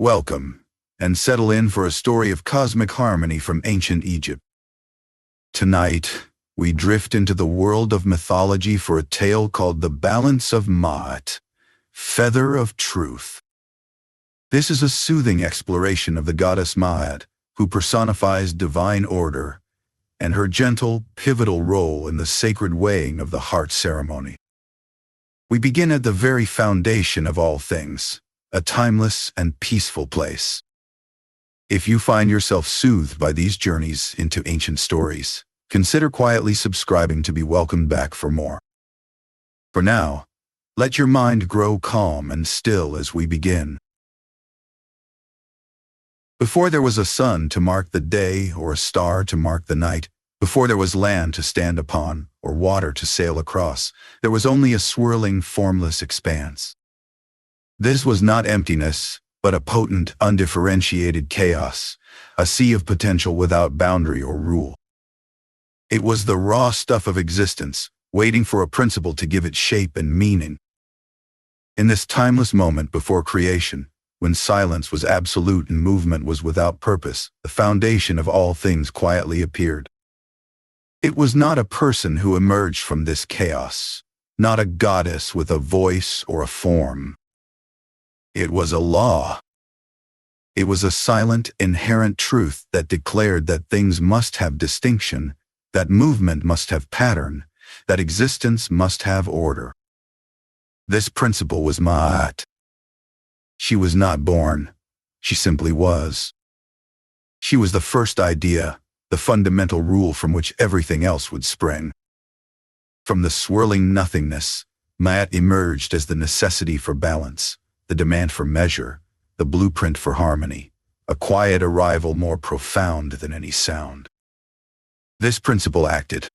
Welcome, and settle in for a story of cosmic harmony from ancient Egypt. Tonight, we drift into the world of mythology for a tale called The Balance of Ma'at, Feather of Truth. This is a soothing exploration of the goddess Ma'at, who personifies divine order, and her gentle, pivotal role in the sacred weighing of the heart ceremony. We begin at the very foundation of all things, a timeless and peaceful place. If you find yourself soothed by these journeys into ancient stories, consider quietly subscribing to be welcomed back for more. For now, let your mind grow calm and still as we begin. Before there was a sun to mark the day or a star to mark the night, before there was land to stand upon or water to sail across, there was only a swirling, formless expanse. This was not emptiness, but a potent, undifferentiated chaos, a sea of potential without boundary or rule. It was the raw stuff of existence, waiting for a principle to give it shape and meaning. In this timeless moment before creation, when silence was absolute and movement was without purpose, the foundation of all things quietly appeared. It was not a person who emerged from this chaos, not a goddess with a voice or a form. It was a law. It was a silent, inherent truth that declared that things must have distinction, that movement must have pattern, that existence must have order. This principle was Ma'at. She was not born. She simply was. She was the first idea, the fundamental rule from which everything else would spring. From the swirling nothingness, Ma'at emerged as the necessity for balance, the demand for measure, the blueprint for harmony, a quiet arrival more profound than any sound. This principle acted.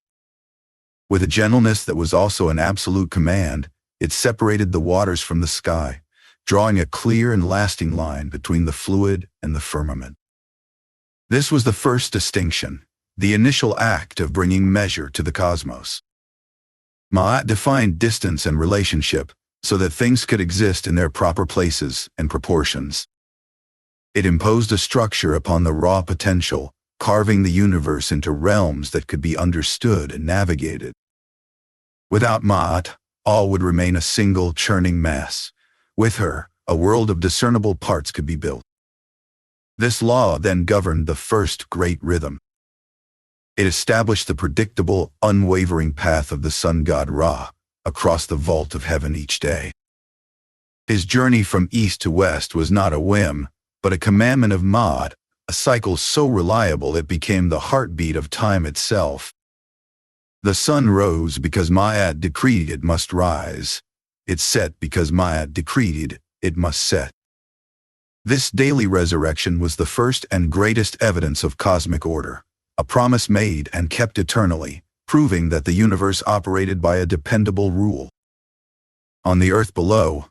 With a gentleness that was also an absolute command, it separated the waters from the sky, drawing a clear and lasting line between the fluid and the firmament. This was the first distinction, the initial act of bringing measure to the cosmos. Ma'at defined distance and relationship, so that things could exist in their proper places and proportions. It imposed a structure upon the raw potential, carving the universe into realms that could be understood and navigated. Without Ma'at, all would remain a single churning mass. With her, a world of discernible parts could be built. This law then governed the first great rhythm. It established the predictable, unwavering path of the sun god Ra, across the vault of heaven each day. His journey from east to west was not a whim, but a commandment of Ma'at, a cycle so reliable it became the heartbeat of time itself. The sun rose because Ma'at decreed it must rise. It set because Ma'at decreed it must set. This daily resurrection was the first and greatest evidence of cosmic order, a promise made and kept eternally, proving that the universe operated by a dependable rule. On the earth below,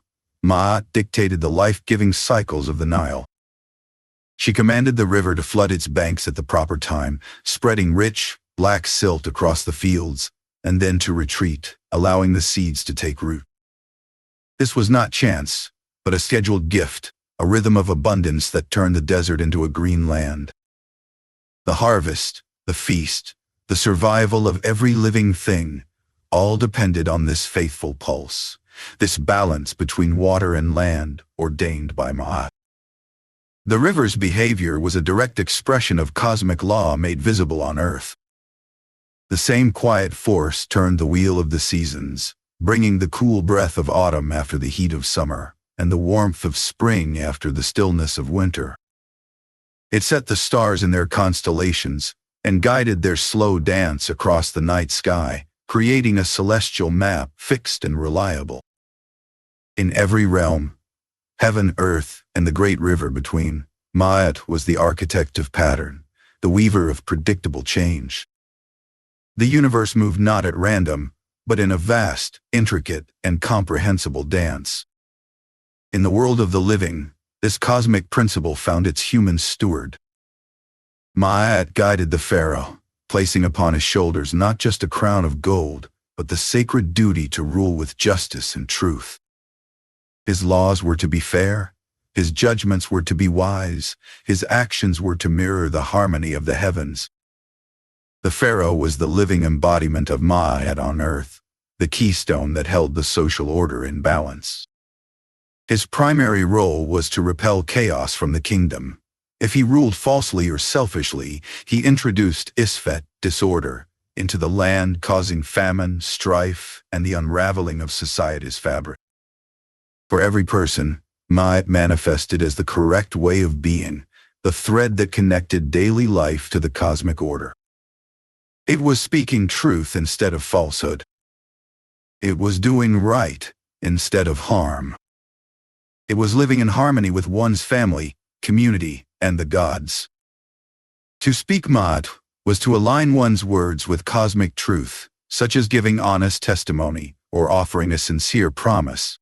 Ma'at dictated the life-giving cycles of the Nile. She commanded the river to flood its banks at the proper time, spreading rich, black silt across the fields, and then to retreat, allowing the seeds to take root. This was not chance, but a scheduled gift, a rhythm of abundance that turned the desert into a green land. The harvest, the feast, the survival of every living thing, all depended on this faithful pulse, this balance between water and land ordained by Ma'at. The river's behavior was a direct expression of cosmic law made visible on earth. The same quiet force turned the wheel of the seasons, bringing the cool breath of autumn after the heat of summer, and the warmth of spring after the stillness of winter. It set the stars in their constellations, and guided their slow dance across the night sky, creating a celestial map fixed and reliable. In every realm, heaven, earth, and the great river between, Ma'at was the architect of pattern, the weaver of predictable change. The universe moved not at random, but in a vast, intricate, and comprehensible dance. In the world of the living, this cosmic principle found its human steward. Ma'at guided the pharaoh, placing upon his shoulders not just a crown of gold, but the sacred duty to rule with justice and truth. His laws were to be fair, His judgments were to be wise, his actions were to mirror the harmony of the heavens. The pharaoh was the living embodiment of Ma'at on earth, the keystone that held the social order in balance. His primary role was to repel chaos from the kingdom. If he ruled falsely or selfishly, he introduced Isfet, disorder, into the land, causing famine, strife, and the unraveling of society's fabric. For every person, Ma'at manifested as the correct way of being, the thread that connected daily life to the cosmic order. It was speaking truth instead of falsehood. It was doing right instead of harm. It was living in harmony with one's family, community, and the gods. To speak Ma'at was to align one's words with cosmic truth, such as giving honest testimony or offering a sincere promise.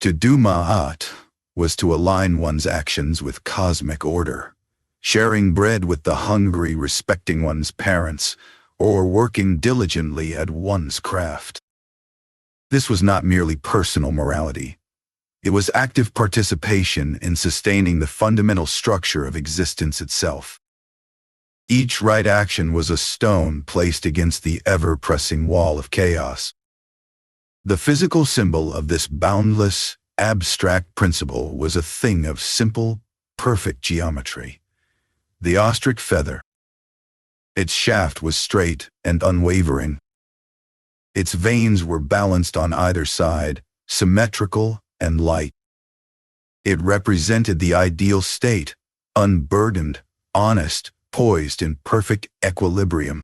To do Ma'at was to align one's actions with cosmic order, sharing bread with the hungry, respecting one's parents, or working diligently at one's craft. This was not merely personal morality. It was active participation in sustaining the fundamental structure of existence itself. Each right action was a stone placed against the ever-pressing wall of chaos. The physical symbol of this boundless, abstract principle was a thing of simple, perfect geometry. The ostrich feather. Its shaft was straight and unwavering. Its veins were balanced on either side, symmetrical and light. It represented the ideal state, unburdened, honest, poised in perfect equilibrium.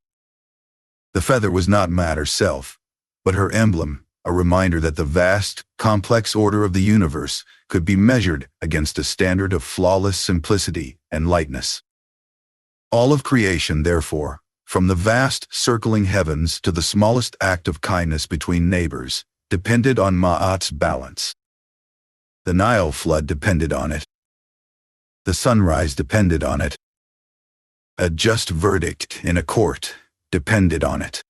The feather was not Ma'at herself, but her emblem, a reminder that the vast, complex order of the universe could be measured against a standard of flawless simplicity and lightness. All of creation, therefore, from the vast, circling heavens to the smallest act of kindness between neighbors, depended on Ma'at's balance. The Nile flood depended on it. The sunrise depended on it. A just verdict in a court depended on it.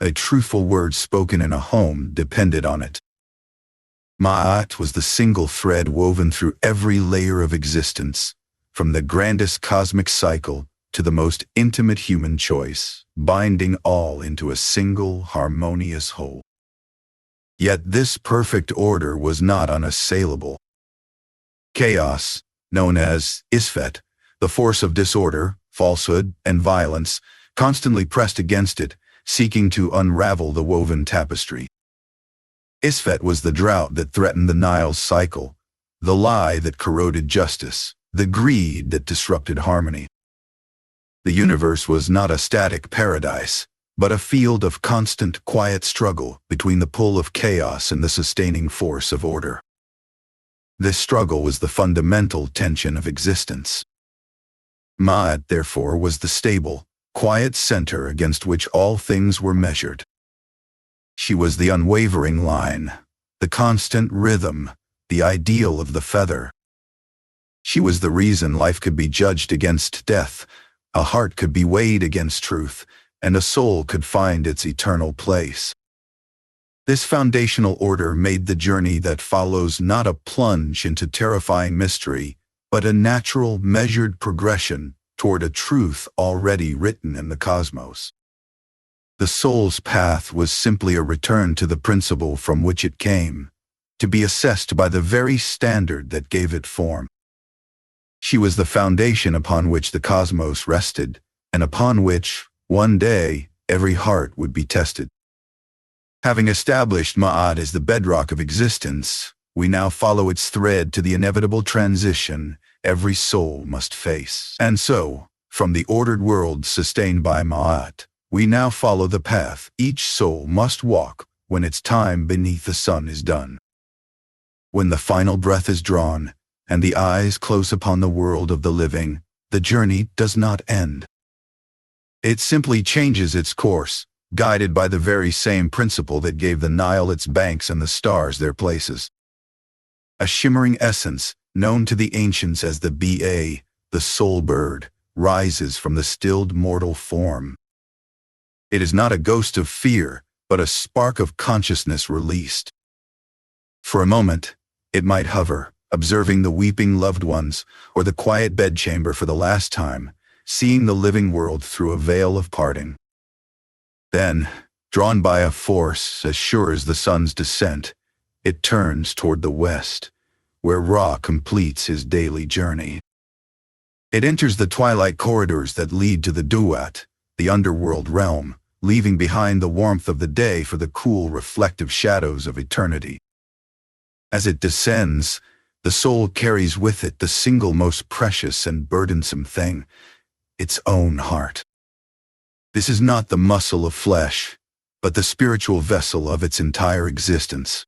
A truthful word spoken in a home depended on it. Ma'at was the single thread woven through every layer of existence, from the grandest cosmic cycle to the most intimate human choice, binding all into a single harmonious whole. Yet this perfect order was not unassailable. Chaos, known as Isfet, the force of disorder, falsehood, and violence, constantly pressed against it, seeking to unravel the woven tapestry. Isfet was the drought that threatened the Nile's cycle, the lie that corroded justice, the greed that disrupted harmony. The universe was not a static paradise, but a field of constant, quiet struggle between the pull of chaos and the sustaining force of order. This struggle was the fundamental tension of existence. Ma'at, therefore, was the stable, quiet center against which all things were measured. She was the unwavering line, the constant rhythm, the ideal of the feather. She was the reason life could be judged against death, a heart could be weighed against truth, and a soul could find its eternal place. This foundational order made the journey that follows not a plunge into terrifying mystery, but a natural, measured progression toward a truth already written in the cosmos. The soul's path was simply a return to the principle from which it came, to be assessed by the very standard that gave it form. She was the foundation upon which the cosmos rested, and upon which, one day, every heart would be tested. Having established Ma'at as the bedrock of existence, we now follow its thread to the inevitable transition every soul must face. And so, from the ordered world sustained by Ma'at, we now follow the path each soul must walk when its time beneath the sun is done. When the final breath is drawn, and the eyes close upon the world of the living, the journey does not end. It simply changes its course, guided by the very same principle that gave the Nile its banks and the stars their places. A shimmering essence, known to the ancients as the Ba, the soul bird, rises from the stilled mortal form. It is not a ghost of fear, but a spark of consciousness released. For a moment, it might hover, observing the weeping loved ones or the quiet bedchamber for the last time, seeing the living world through a veil of parting. Then, drawn by a force as sure as the sun's descent, it turns toward the west, where Ra completes his daily journey. It enters the twilight corridors that lead to the Duat, the underworld realm, leaving behind the warmth of the day for the cool, reflective shadows of eternity. As it descends, the soul carries with it the single most precious and burdensome thing, its own heart. This is not the muscle of flesh, but the spiritual vessel of its entire existence.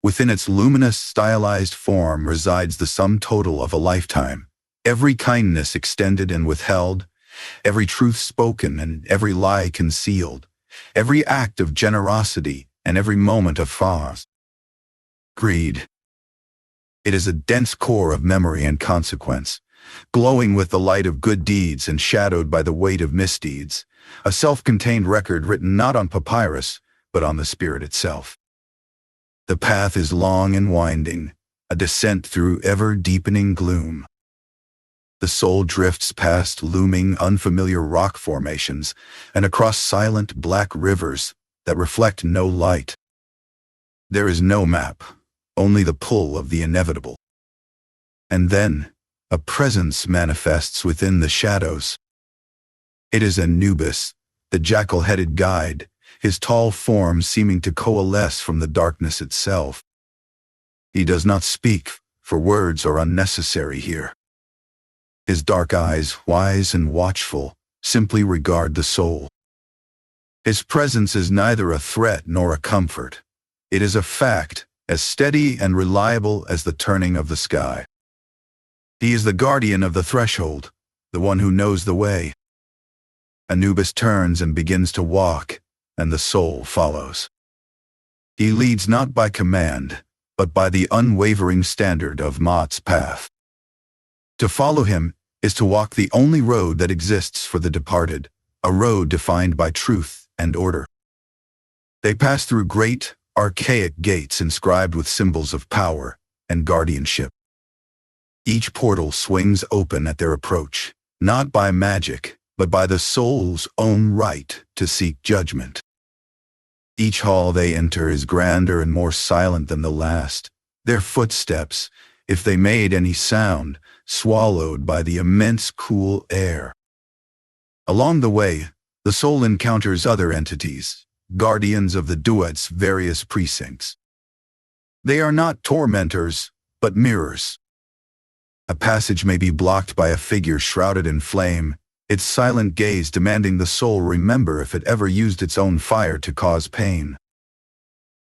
Within its luminous, stylized form resides the sum total of a lifetime, every kindness extended and withheld, every truth spoken and every lie concealed, every act of generosity and every moment of farce. Greed. It is a dense core of memory and consequence, glowing with the light of good deeds and shadowed by the weight of misdeeds, a self-contained record written not on papyrus, but on the spirit itself. The path is long and winding, a descent through ever-deepening gloom. The soul drifts past looming, unfamiliar rock formations and across silent black rivers that reflect no light. There is no map, only the pull of the inevitable. And then, a presence manifests within the shadows. It is Anubis, the jackal-headed guide, his tall form seeming to coalesce from the darkness itself. He does not speak, for words are unnecessary here. His dark eyes, wise and watchful, simply regard the soul. His presence is neither a threat nor a comfort. It is a fact, as steady and reliable as the turning of the sky. He is the guardian of the threshold, the one who knows the way. Anubis turns and begins to walk, and the soul follows. He leads not by command, but by the unwavering standard of Ma'at's path. To follow him is to walk the only road that exists for the departed, a road defined by truth and order. They pass through great, archaic gates inscribed with symbols of power and guardianship. Each portal swings open at their approach, not by magic, but by the soul's own right to seek judgment. Each hall they enter is grander and more silent than the last, their footsteps, if they made any sound, swallowed by the immense cool air. Along the way, the soul encounters other entities, guardians of the Duat's various precincts. They are not tormentors, but mirrors. A passage may be blocked by a figure shrouded in flame, its silent gaze demanding the soul remember if it ever used its own fire to cause pain.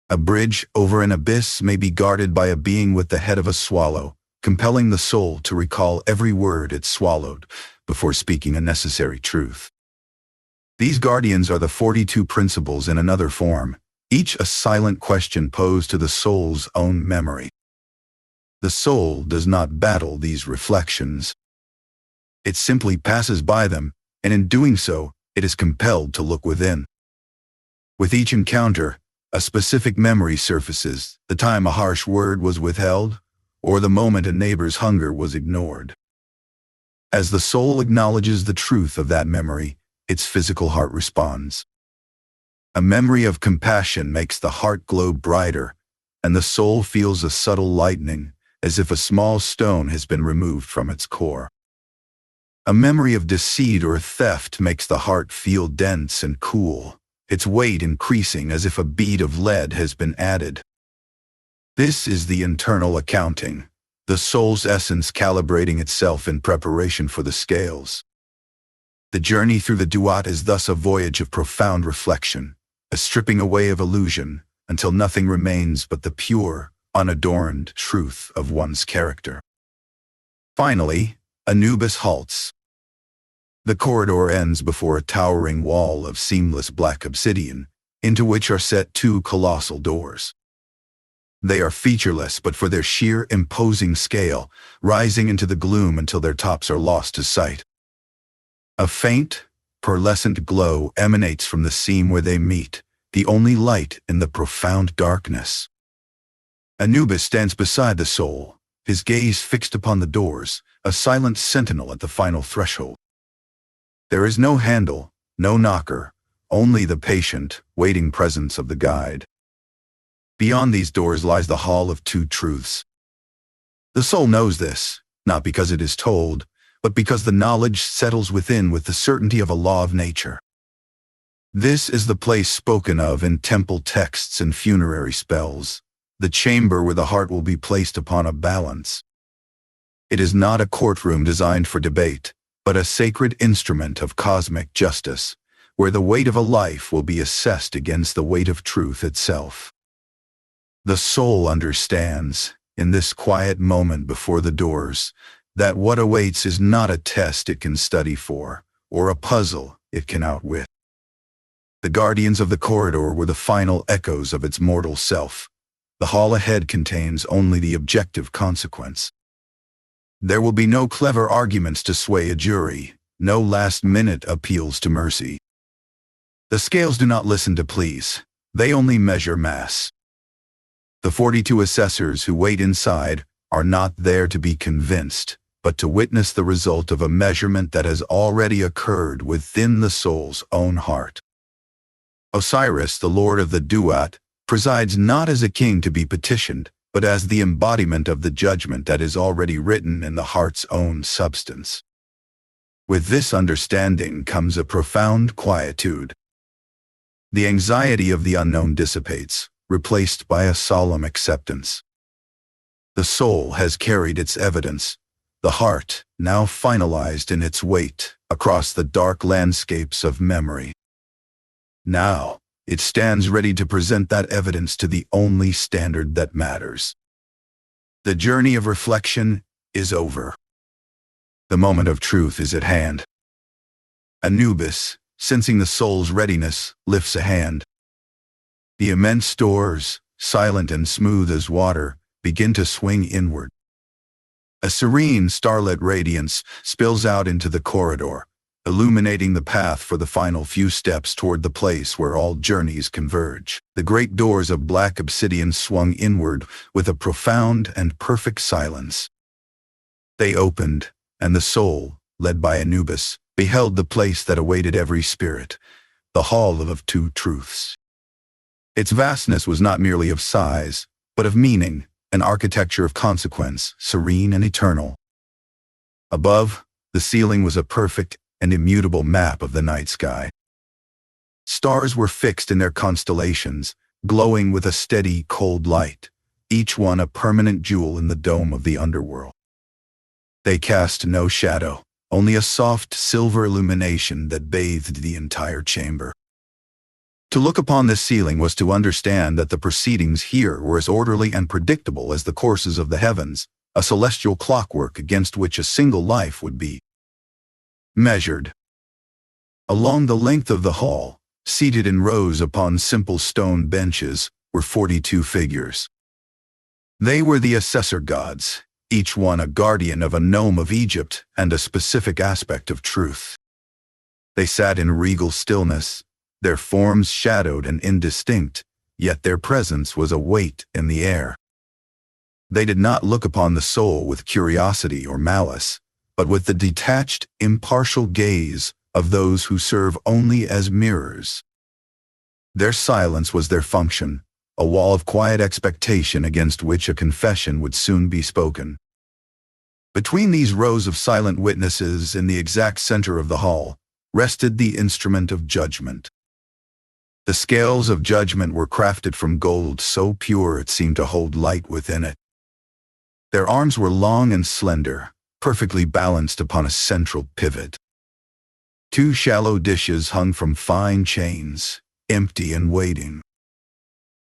A bridge over an abyss may be guarded by a being with the head of a swallow, compelling the soul to recall every word it swallowed before speaking a necessary truth. These guardians are the 42 principles in another form, each a silent question posed to the soul's own memory. The soul does not battle these reflections. It simply passes by them, and in doing so, it is compelled to look within. With each encounter, a specific memory surfaces, the time a harsh word was withheld, or the moment a neighbor's hunger was ignored. As the soul acknowledges the truth of that memory, its physical heart responds. A memory of compassion makes the heart glow brighter, and the soul feels a subtle lightening, as if a small stone has been removed from its core. A memory of deceit or theft makes the heart feel dense and cool, its weight increasing as if a bead of lead has been added. This is the internal accounting, the soul's essence calibrating itself in preparation for the scales. The journey through the Duat is thus a voyage of profound reflection, a stripping away of illusion, until nothing remains but the pure, unadorned truth of one's character. Finally, Anubis halts. The corridor ends before a towering wall of seamless black obsidian, into which are set two colossal doors. They are featureless but for their sheer imposing scale, rising into the gloom until their tops are lost to sight. A faint, pearlescent glow emanates from the seam where they meet, the only light in the profound darkness. Anubis stands beside the soul, his gaze fixed upon the doors, a silent sentinel at the final threshold. There is no handle, no knocker, only the patient, waiting presence of the guide. Beyond these doors lies the Hall of Two Truths. The soul knows this, not because it is told, but because the knowledge settles within with the certainty of a law of nature. This is the place spoken of in temple texts and funerary spells, the chamber where the heart will be placed upon a balance. It is not a courtroom designed for debate, but a sacred instrument of cosmic justice, where the weight of a life will be assessed against the weight of truth itself. The soul understands, in this quiet moment before the doors, that what awaits is not a test it can study for, or a puzzle it can outwit. The guardians of the corridor were the final echoes of its mortal self. The hall ahead contains only the objective consequence. There will be no clever arguments to sway a jury, no last-minute appeals to mercy. The scales do not listen to pleas, they only measure mass. The 42 assessors who wait inside are not there to be convinced, but to witness the result of a measurement that has already occurred within the soul's own heart. Osiris, the lord of the duat, presides not as a king to be petitioned, but as the embodiment of the judgment that is already written in the heart's own substance. With this understanding comes a profound quietude. The anxiety of the unknown dissipates, replaced by a solemn acceptance. The soul has carried its evidence, the heart, now finalized in its weight, across the dark landscapes of memory. Now, it stands ready to present that evidence to the only standard that matters. The journey of reflection is over. The moment of truth is at hand. Anubis, sensing the soul's readiness, lifts a hand. The immense doors, silent and smooth as water, begin to swing inward. A serene starlit radiance spills out into the corridor, illuminating the path for the final few steps toward the place where all journeys converge. The great doors of black obsidian swung inward with a profound and perfect silence. They opened, and the soul, led by Anubis, beheld the place that awaited every spirit, the Hall of Two Truths. Its vastness was not merely of size, but of meaning, an architecture of consequence, serene and eternal. Above, the ceiling was a perfect and immutable map of the night sky. Stars were fixed in their constellations, glowing with a steady, cold light, each one a permanent jewel in the dome of the underworld. They cast no shadow, only a soft silver illumination that bathed the entire chamber. To look upon this ceiling was to understand that the proceedings here were as orderly and predictable as the courses of the heavens, a celestial clockwork against which a single life would be measured. Along the length of the hall, seated in rows upon simple stone benches, were 42 figures. They were the assessor gods, each one a guardian of a nome of Egypt and a specific aspect of truth. They sat in regal stillness, their forms shadowed and indistinct, yet their presence was a weight in the air. They did not look upon the soul with curiosity or malice, but with the detached, impartial gaze of those who serve only as mirrors. Their silence was their function, a wall of quiet expectation against which a confession would soon be spoken. Between these rows of silent witnesses, in the exact center of the hall, rested the instrument of judgment. The scales of judgment were crafted from gold so pure it seemed to hold light within it. Their arms were long and slender, perfectly balanced upon a central pivot. Two shallow dishes hung from fine chains, empty and waiting.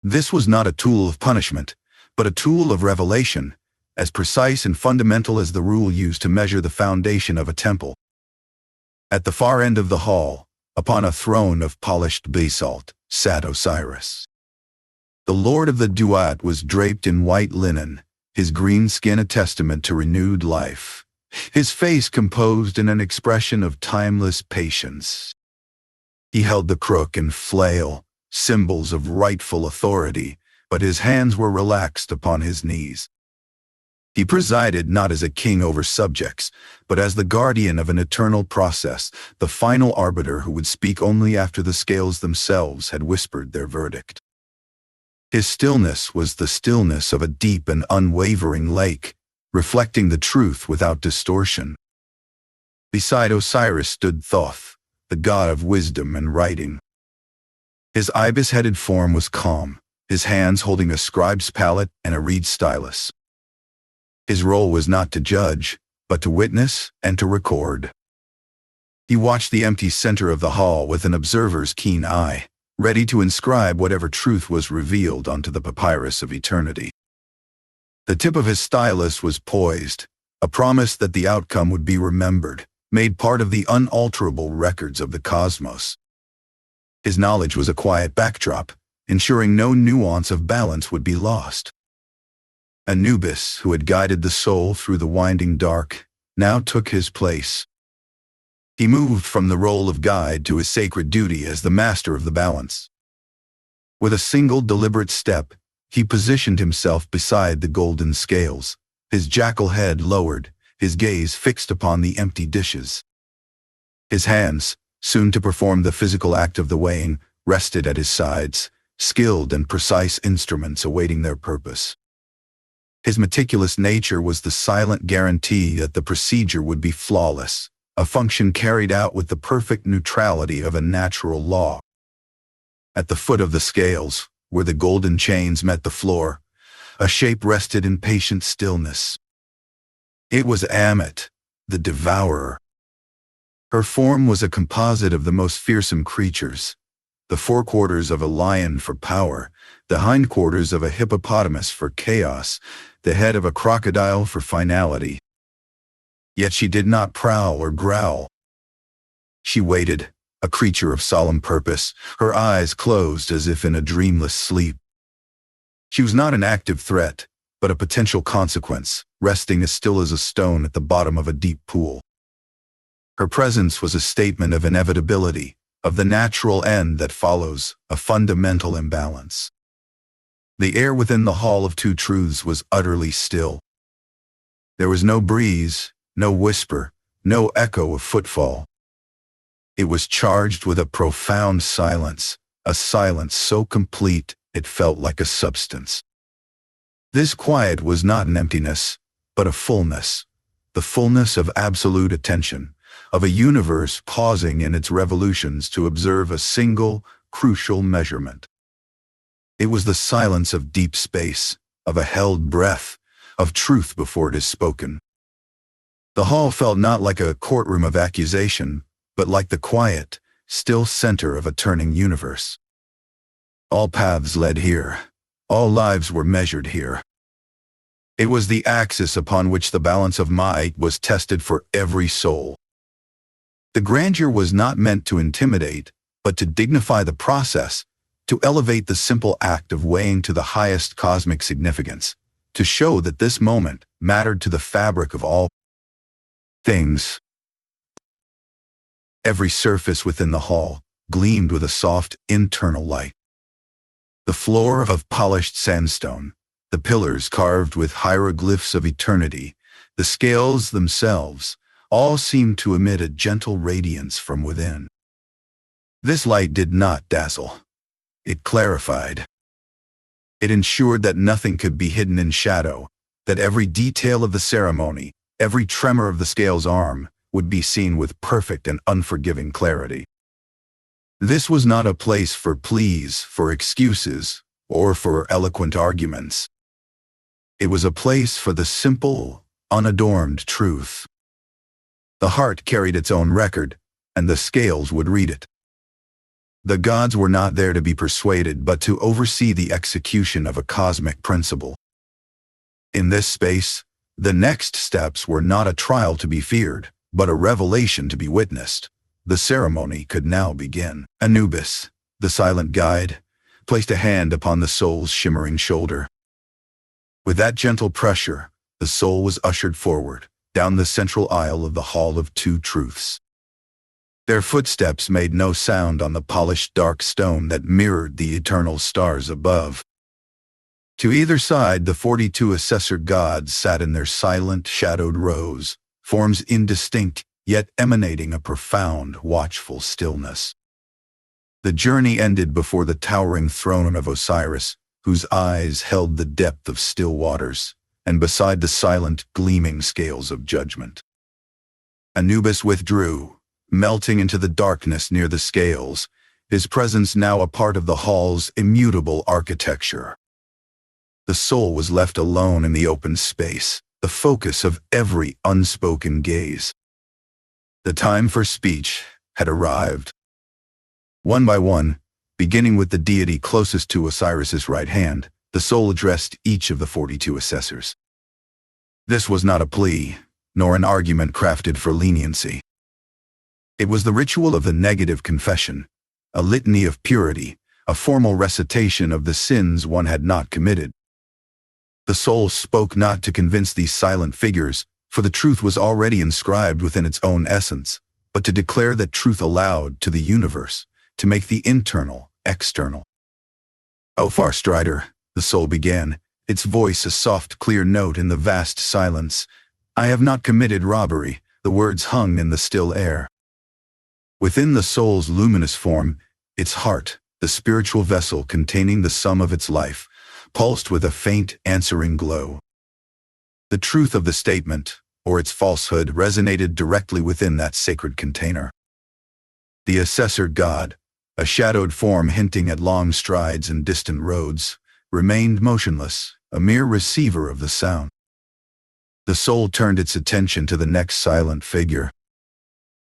This was not a tool of punishment, but a tool of revelation, as precise and fundamental as the rule used to measure the foundation of a temple. At the far end of the hall, upon a throne of polished basalt, sat Osiris. The lord of the duat was draped in white linen, his green skin a testament to renewed life, his face composed in an expression of timeless patience. He held the crook and flail, symbols of rightful authority, but his hands were relaxed upon his knees. He presided not as a king over subjects, but as the guardian of an eternal process, the final arbiter who would speak only after the scales themselves had whispered their verdict. His stillness was the stillness of a deep and unwavering lake, reflecting the truth without distortion. Beside Osiris stood Thoth, the god of wisdom and writing. His ibis-headed form was calm, his hands holding a scribe's palette and a reed stylus. His role was not to judge, but to witness and to record. He watched the empty center of the hall with an observer's keen eye, ready to inscribe whatever truth was revealed onto the papyrus of eternity. The tip of his stylus was poised, a promise that the outcome would be remembered, made part of the unalterable records of the cosmos. His knowledge was a quiet backdrop, ensuring no nuance of balance would be lost. Anubis, who had guided the soul through the winding dark, now took his place. He moved from the role of guide to his sacred duty as the master of the balance. With a single deliberate step, he positioned himself beside the golden scales, his jackal head lowered, his gaze fixed upon the empty dishes. His hands, soon to perform the physical act of the weighing, rested at his sides, skilled and precise instruments awaiting their purpose. His meticulous nature was the silent guarantee that the procedure would be flawless, a function carried out with the perfect neutrality of a natural law. At the foot of the scales, where the golden chains met the floor, a shape rested in patient stillness. It was Ammit, the devourer. Her form was a composite of the most fearsome creatures, the forequarters of a lion for power, the hindquarters of a hippopotamus for chaos, the head of a crocodile for finality. Yet she did not prowl or growl. She waited, a creature of solemn purpose, her eyes closed as if in a dreamless sleep. She was not an active threat, but a potential consequence, resting as still as a stone at the bottom of a deep pool. Her presence was a statement of inevitability, of the natural end that follows, a fundamental imbalance. The air within the Hall of Two Truths was utterly still. There was no breeze, no whisper, no echo of footfall. It was charged with a profound silence, a silence so complete it felt like a substance. This quiet was not an emptiness, but a fullness, the fullness of absolute attention, of a universe pausing in its revolutions to observe a single, crucial measurement. It was the silence of deep space, of a held breath, of truth before it is spoken. The hall felt not like a courtroom of accusation, but like the quiet, still center of a turning universe. All paths led here. All lives were measured here. It was the axis upon which the balance of might was tested for every soul. The grandeur was not meant to intimidate, but to dignify the process, to elevate the simple act of weighing to the highest cosmic significance, to show that this moment mattered to the fabric of all things. Every surface within the hall gleamed with a soft, internal light. The floor of polished sandstone, the pillars carved with hieroglyphs of eternity, the scales themselves, all seemed to emit a gentle radiance from within. This light did not dazzle. It clarified. It ensured that nothing could be hidden in shadow, that every detail of the ceremony, every tremor of the scale's arm, would be seen with perfect and unforgiving clarity. This was not a place for pleas, for excuses, or for eloquent arguments. It was a place for the simple, unadorned truth. The heart carried its own record, and the scales would read it. The gods were not there to be persuaded, but to oversee the execution of a cosmic principle. In this space, the next steps were not a trial to be feared, but a revelation to be witnessed. The ceremony could now begin. Anubis, the silent guide, placed a hand upon the soul's shimmering shoulder. With that gentle pressure, the soul was ushered forward, down the central aisle of the Hall of Two Truths. Their footsteps made no sound on the polished dark stone that mirrored the eternal stars above. To either side, the 42 assessor gods sat in their silent, shadowed rows, forms indistinct, yet emanating a profound, watchful stillness. The journey ended before the towering throne of Osiris, whose eyes held the depth of still waters, and beside the silent, gleaming scales of judgment. Anubis withdrew, melting into the darkness near the scales, his presence now a part of the hall's immutable architecture. The soul was left alone in the open space, the focus of every unspoken gaze. The time for speech had arrived. One by one, beginning with the deity closest to Osiris's right hand, the soul addressed each of the 42 assessors. This was not a plea, nor an argument crafted for leniency. It was the ritual of the negative confession, a litany of purity, a formal recitation of the sins one had not committed. The soul spoke not to convince these silent figures, for the truth was already inscribed within its own essence, but to declare that truth aloud to the universe, to make the internal external. "O far strider," the soul began, its voice a soft, clear note in the vast silence, "I have not committed robbery," the words hung in the still air. Within the soul's luminous form, its heart, the spiritual vessel containing the sum of its life, pulsed with a faint, answering glow. The truth of the statement, or its falsehood, resonated directly within that sacred container. The assessor god, a shadowed form hinting at long strides and distant roads, remained motionless, a mere receiver of the sound. The soul turned its attention to the next silent figure.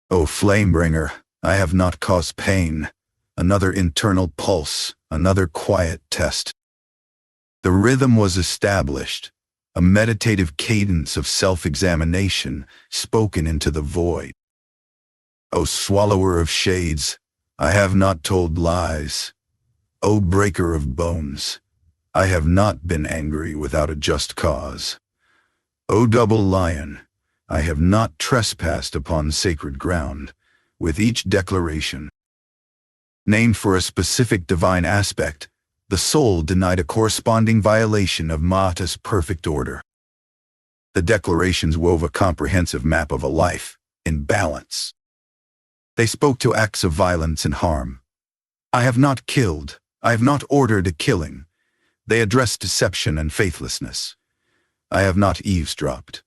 "O flame-bringer, I have not caused pain." Another internal pulse, another quiet test. The rhythm was established, a meditative cadence of self-examination spoken into the void. "O swallower of shades, I have not told lies. O breaker of bones, I have not been angry without a just cause. O double lion, I have not trespassed upon sacred ground." With each declaration, named for a specific divine aspect, the soul denied a corresponding violation of Ma'ata's perfect order. The declarations wove a comprehensive map of a life in balance. They spoke to acts of violence and harm. "I have not killed. I have not ordered a killing." They addressed deception and faithlessness. "I have not eavesdropped.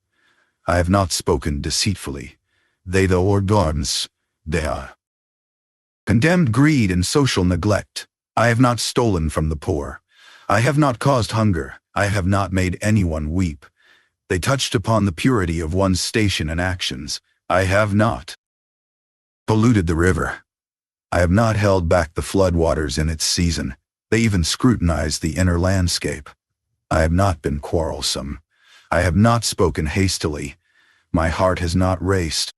I have not spoken deceitfully." They the organs, they are. Condemned greed and social neglect. "I have not stolen from the poor. I have not caused hunger. I have not made anyone weep." They touched upon the purity of one's station and actions. "I have not polluted the river. I have not held back the floodwaters in its season." They even scrutinized the inner landscape. "I have not been quarrelsome. I have not spoken hastily. My heart has not raced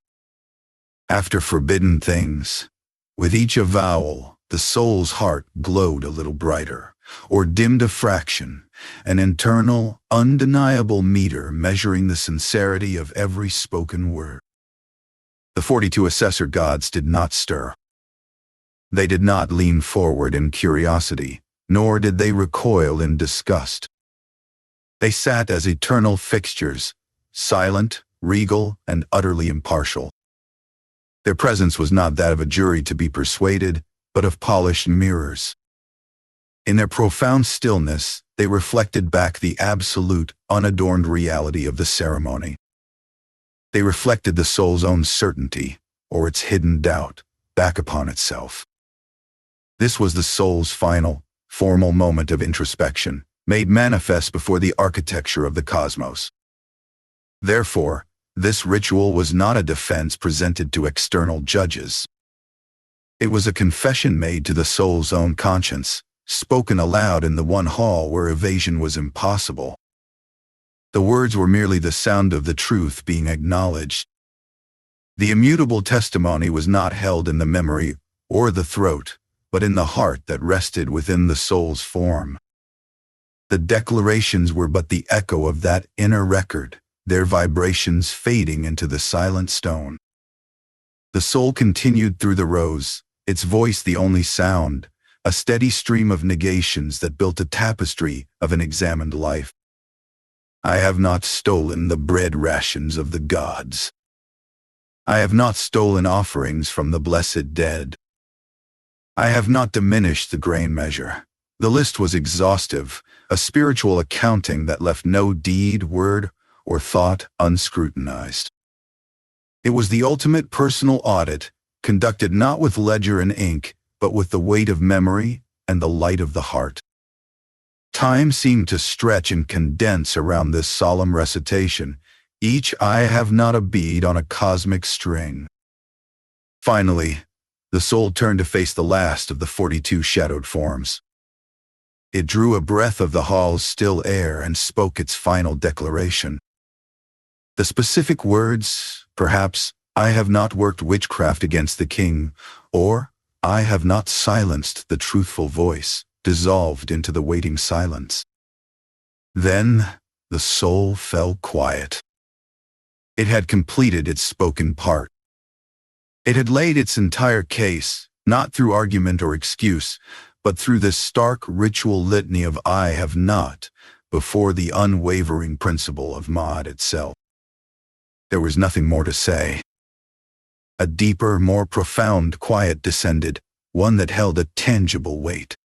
after forbidden things." With each avowal, the soul's heart glowed a little brighter, or dimmed a fraction, an internal, undeniable meter measuring the sincerity of every spoken word. The 42 assessor gods did not stir. They did not lean forward in curiosity, nor did they recoil in disgust. They sat as eternal fixtures, silent, regal, and utterly impartial. Their presence was not that of a jury to be persuaded, but of polished mirrors. In their profound stillness, they reflected back the absolute, unadorned reality of the ceremony. They reflected the soul's own certainty, or its hidden doubt, back upon itself. This was the soul's final, formal moment of introspection, made manifest before the architecture of the cosmos. Therefore, this ritual was not a defense presented to external judges. It was a confession made to the soul's own conscience, spoken aloud in the one hall where evasion was impossible. The words were merely the sound of the truth being acknowledged. The immutable testimony was not held in the memory or the throat, but in the heart that rested within the soul's form. The declarations were but the echo of that inner record, their vibrations fading into the silent stone. The soul continued through the rows, its voice the only sound, a steady stream of negations that built a tapestry of an examined life. I have not stolen the bread rations of the gods. I have not stolen offerings from the blessed dead. I have not diminished the grain measure. The list was exhaustive, a spiritual accounting that left no deed, word, or thought unscrutinized. It was the ultimate personal audit, conducted not with ledger and ink, but with the weight of memory and the light of the heart. Time seemed to stretch and condense around this solemn recitation, each "I have not" a bead on a cosmic string. Finally, the soul turned to face the last of the 42 shadowed forms. It drew a breath of the hall's still air and spoke its final declaration. The specific words, perhaps, "I have not worked witchcraft against the king," or "I have not silenced the truthful voice," dissolved into the waiting silence. Then the soul fell quiet. It had completed its spoken part. It had laid its entire case, not through argument or excuse, but through this stark ritual litany of "I have not," before the unwavering principle of Ma'at itself. There was nothing more to say. A deeper, more profound quiet descended, one that held a tangible weight.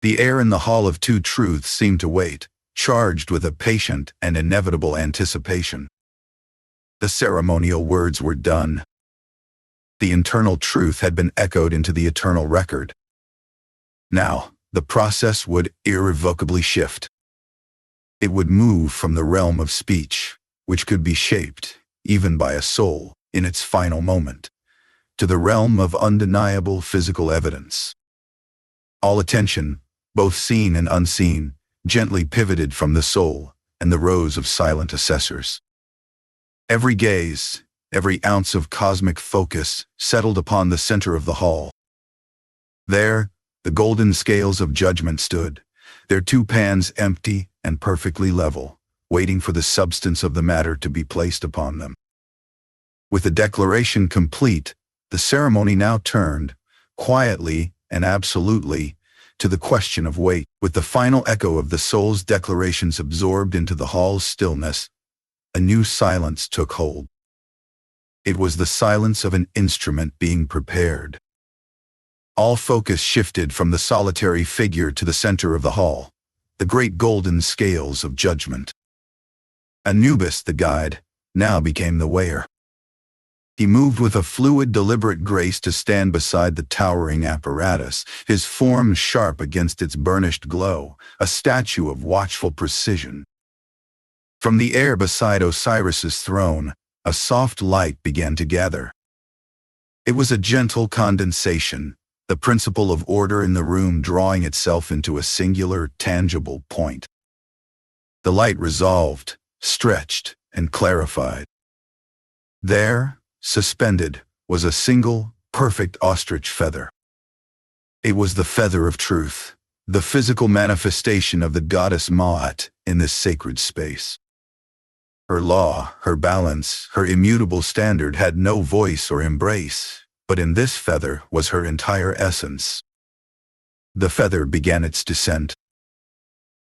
The air in the Hall of Two Truths seemed to wait, charged with a patient and inevitable anticipation. The ceremonial words were done. The internal truth had been echoed into the eternal record. Now, the process would irrevocably shift. It would move from the realm of speech, which could be shaped, even by a soul, in its final moment, to the realm of undeniable physical evidence. All attention, both seen and unseen, gently pivoted from the soul and the rows of silent assessors. Every gaze, every ounce of cosmic focus settled upon the center of the hall. There, the golden scales of judgment stood, their two pans empty and perfectly level, waiting for the substance of the matter to be placed upon them. With the declaration complete, the ceremony now turned, quietly and absolutely, to the question of weight. With the final echo of the soul's declarations absorbed into the hall's stillness, a new silence took hold. It was the silence of an instrument being prepared. All focus shifted from the solitary figure to the center of the hall, the great golden scales of judgment. Anubis, the guide, now became the weigher. He moved with a fluid, deliberate grace to stand beside the towering apparatus, his form sharp against its burnished glow, a statue of watchful precision. From the air beside Osiris's throne, a soft light began to gather. It was a gentle condensation, the principle of order in the room drawing itself into a singular, tangible point. The light resolved, stretched, and clarified. There, suspended, was a single, perfect ostrich feather. It was the feather of truth, the physical manifestation of the goddess Ma'at in this sacred space. Her law, her balance, her immutable standard had no voice or embrace, but in this feather was her entire essence. The feather began its descent.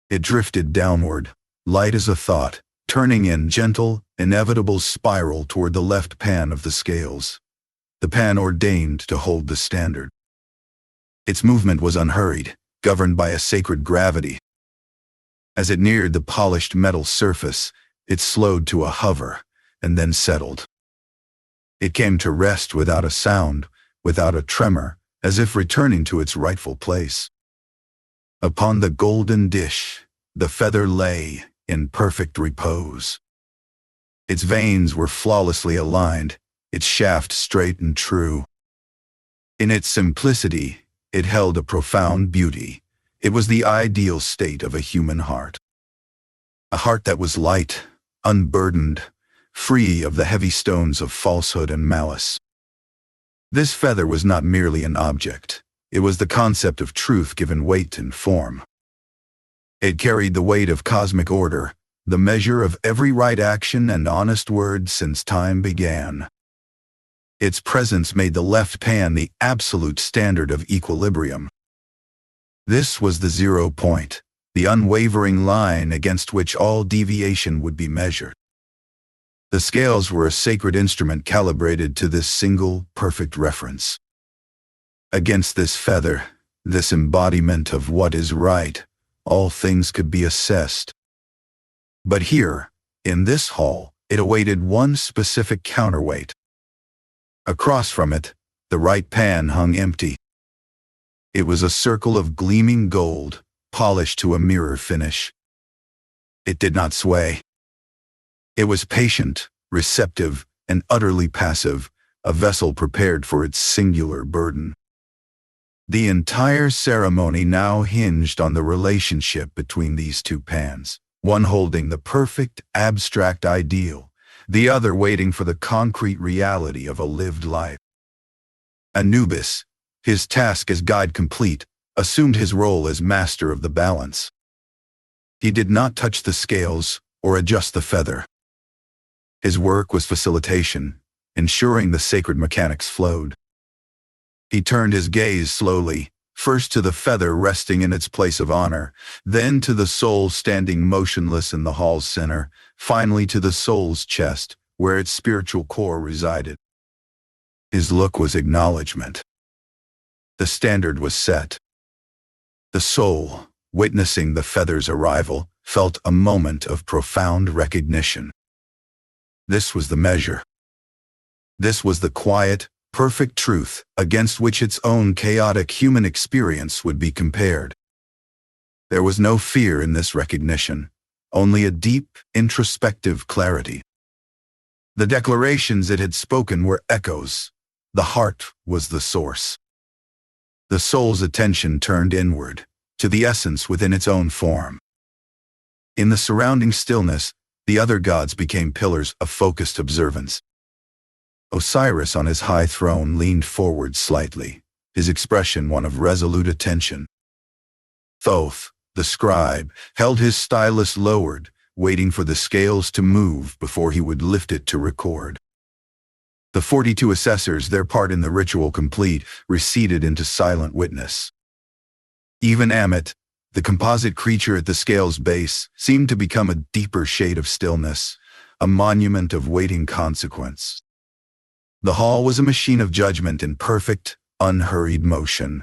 It drifted downward, light as a thought, turning in gentle, inevitable spiral toward the left pan of the scales, the pan ordained to hold the standard. Its movement was unhurried, governed by a sacred gravity. As it neared the polished metal surface, it slowed to a hover, and then settled. It came to rest without a sound, without a tremor, as if returning to its rightful place. Upon the golden dish, the feather lay in perfect repose. Its veins were flawlessly aligned, its shaft straight and true. In its simplicity, it held a profound beauty. It was the ideal state of a human heart. A heart that was light, unburdened, free of the heavy stones of falsehood and malice. This feather was not merely an object. It was the concept of truth given weight and form. It carried the weight of cosmic order, the measure of every right action and honest word since time began. Its presence made the left pan the absolute standard of equilibrium. This was the 0 point, the unwavering line against which all deviation would be measured. The scales were a sacred instrument calibrated to this single, perfect reference. Against this feather, this embodiment of what is right, all things could be assessed. But here, in this hall, it awaited one specific counterweight. Across from it, the right pan hung empty. It was a circle of gleaming gold, polished to a mirror finish. It did not sway. It was patient, receptive, and utterly passive, a vessel prepared for its singular burden. The entire ceremony now hinged on the relationship between these two pans, one holding the perfect, abstract ideal, the other waiting for the concrete reality of a lived life. Anubis, his task as guide complete, assumed his role as master of the balance. He did not touch the scales or adjust the feather. His work was facilitation, ensuring the sacred mechanics flowed. He turned his gaze slowly, first to the feather resting in its place of honor, then to the soul standing motionless in the hall's center, finally to the soul's chest, where its spiritual core resided. His look was acknowledgement. The standard was set. The soul, witnessing the feather's arrival, felt a moment of profound recognition. This was the measure. This was the quiet, perfect truth against which its own chaotic human experience would be compared. There was no fear in this recognition, only a deep, introspective clarity. The declarations it had spoken were echoes. The heart was the source. The soul's attention turned inward, to the essence within its own form. In the surrounding stillness, the other gods became pillars of focused observance. Osiris on his high throne leaned forward slightly, his expression one of resolute attention. Thoth, the scribe, held his stylus lowered, waiting for the scales to move before he would lift it to record. The 42 assessors, their part in the ritual complete, receded into silent witness. Even Ammit, the composite creature at the scale's base, seemed to become a deeper shade of stillness, a monument of waiting consequence. The hall was a machine of judgment in perfect, unhurried motion.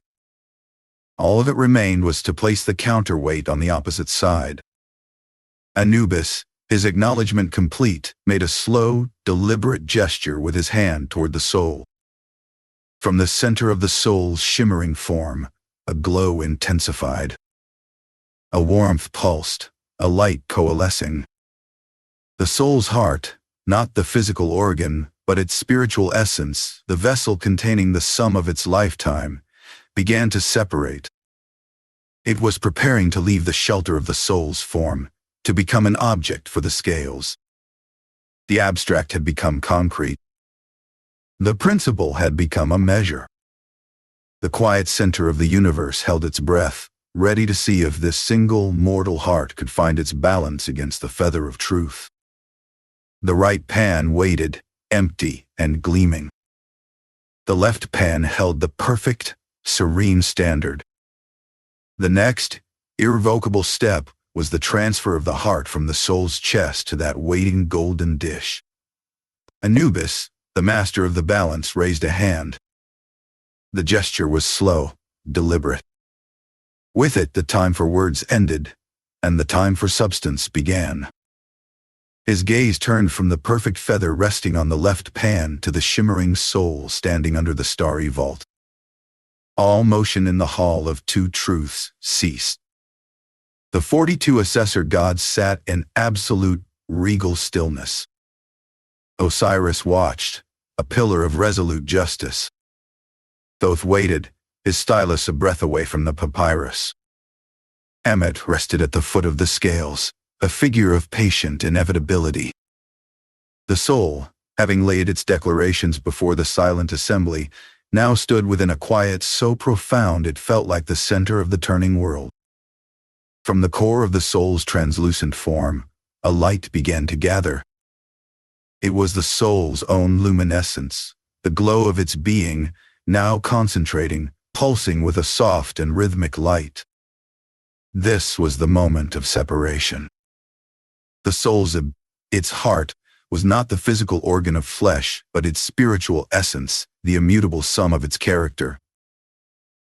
All that remained was to place the counterweight on the opposite side. Anubis, his acknowledgement complete, made a slow, deliberate gesture with his hand toward the soul. From the center of the soul's shimmering form, a glow intensified. A warmth pulsed, a light coalescing. The soul's heart, not the physical organ, but its spiritual essence, the vessel containing the sum of its lifetime, began to separate. It was preparing to leave the shelter of the soul's form, to become an object for the scales. The abstract had become concrete. The principle had become a measure. The quiet center of the universe held its breath, ready to see if this single mortal heart could find its balance against the feather of truth. The right pan waited, empty and gleaming. The left pan held the perfect, serene standard. The next, irrevocable step was the transfer of the heart from the soul's chest to that waiting golden dish. Anubis, the master of the balance, raised a hand. The gesture was slow, deliberate. With it, the time for words ended, and the time for substance began. His gaze turned from the perfect feather resting on the left pan to the shimmering soul standing under the starry vault. All motion in the hall of two truths ceased. The 42 assessor gods sat in absolute, regal stillness. Osiris watched, a pillar of resolute justice. Thoth waited, his stylus a breath away from the papyrus. Ammit rested at the foot of the scales, a figure of patient inevitability. The soul, having laid its declarations before the silent assembly, now stood within a quiet so profound it felt like the center of the turning world. From the core of the soul's translucent form, a light began to gather. It was the soul's own luminescence, the glow of its being, now concentrating, pulsing with a soft and rhythmic light. This was the moment of separation. The soul's its heart was not the physical organ of flesh, but its spiritual essence, the immutable sum of its character.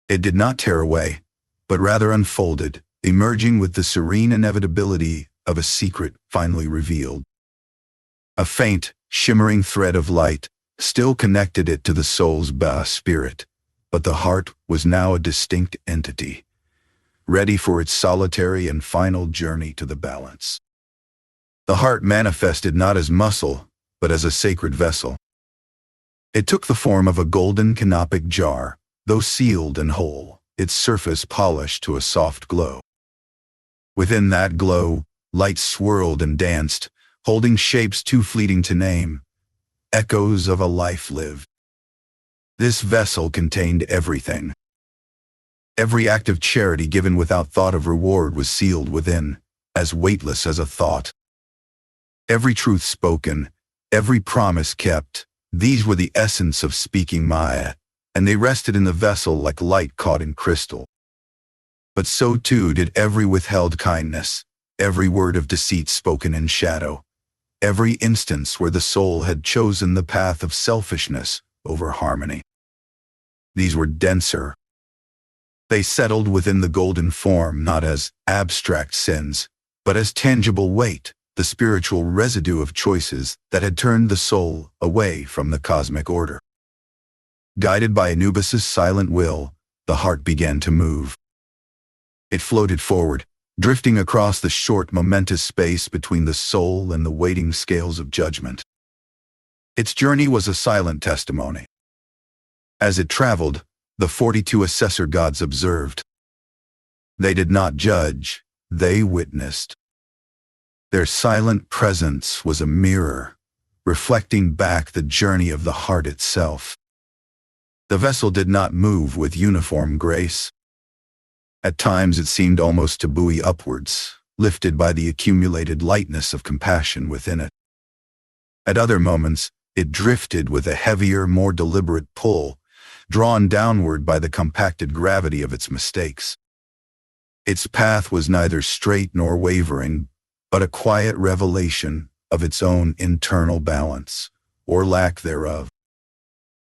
It did not tear away, but rather unfolded, emerging with the serene inevitability of a secret finally revealed. A faint, shimmering thread of light still connected it to the soul's spirit, but the heart was now a distinct entity, ready for its solitary and final journey to the balance. The heart manifested not as muscle, but as a sacred vessel. It took the form of a golden canopic jar, though sealed and whole, its surface polished to a soft glow. Within that glow, light swirled and danced, holding shapes too fleeting to name, echoes of a life lived. This vessel contained everything. Every act of charity given without thought of reward was sealed within, as weightless as a thought. Every truth spoken, every promise kept, these were the essence of speaking Maya, and they rested in the vessel like light caught in crystal. But so too did every withheld kindness, every word of deceit spoken in shadow, every instance where the soul had chosen the path of selfishness over harmony. These were denser. They settled within the golden form not as abstract sins, but as tangible weight, the spiritual residue of choices that had turned the soul away from the cosmic order. Guided by Anubis's silent will, the heart began to move. It floated forward, drifting across the short, momentous space between the soul and the waiting scales of judgment. Its journey was a silent testimony. As it traveled, the 42 assessor gods observed. They did not judge, they witnessed. Their silent presence was a mirror, reflecting back the journey of the heart itself. The vessel did not move with uniform grace. At times it seemed almost to buoy upwards, lifted by the accumulated lightness of compassion within it. At other moments, it drifted with a heavier, more deliberate pull, drawn downward by the compacted gravity of its mistakes. Its path was neither straight nor wavering, but a quiet revelation of its own internal balance, or lack thereof.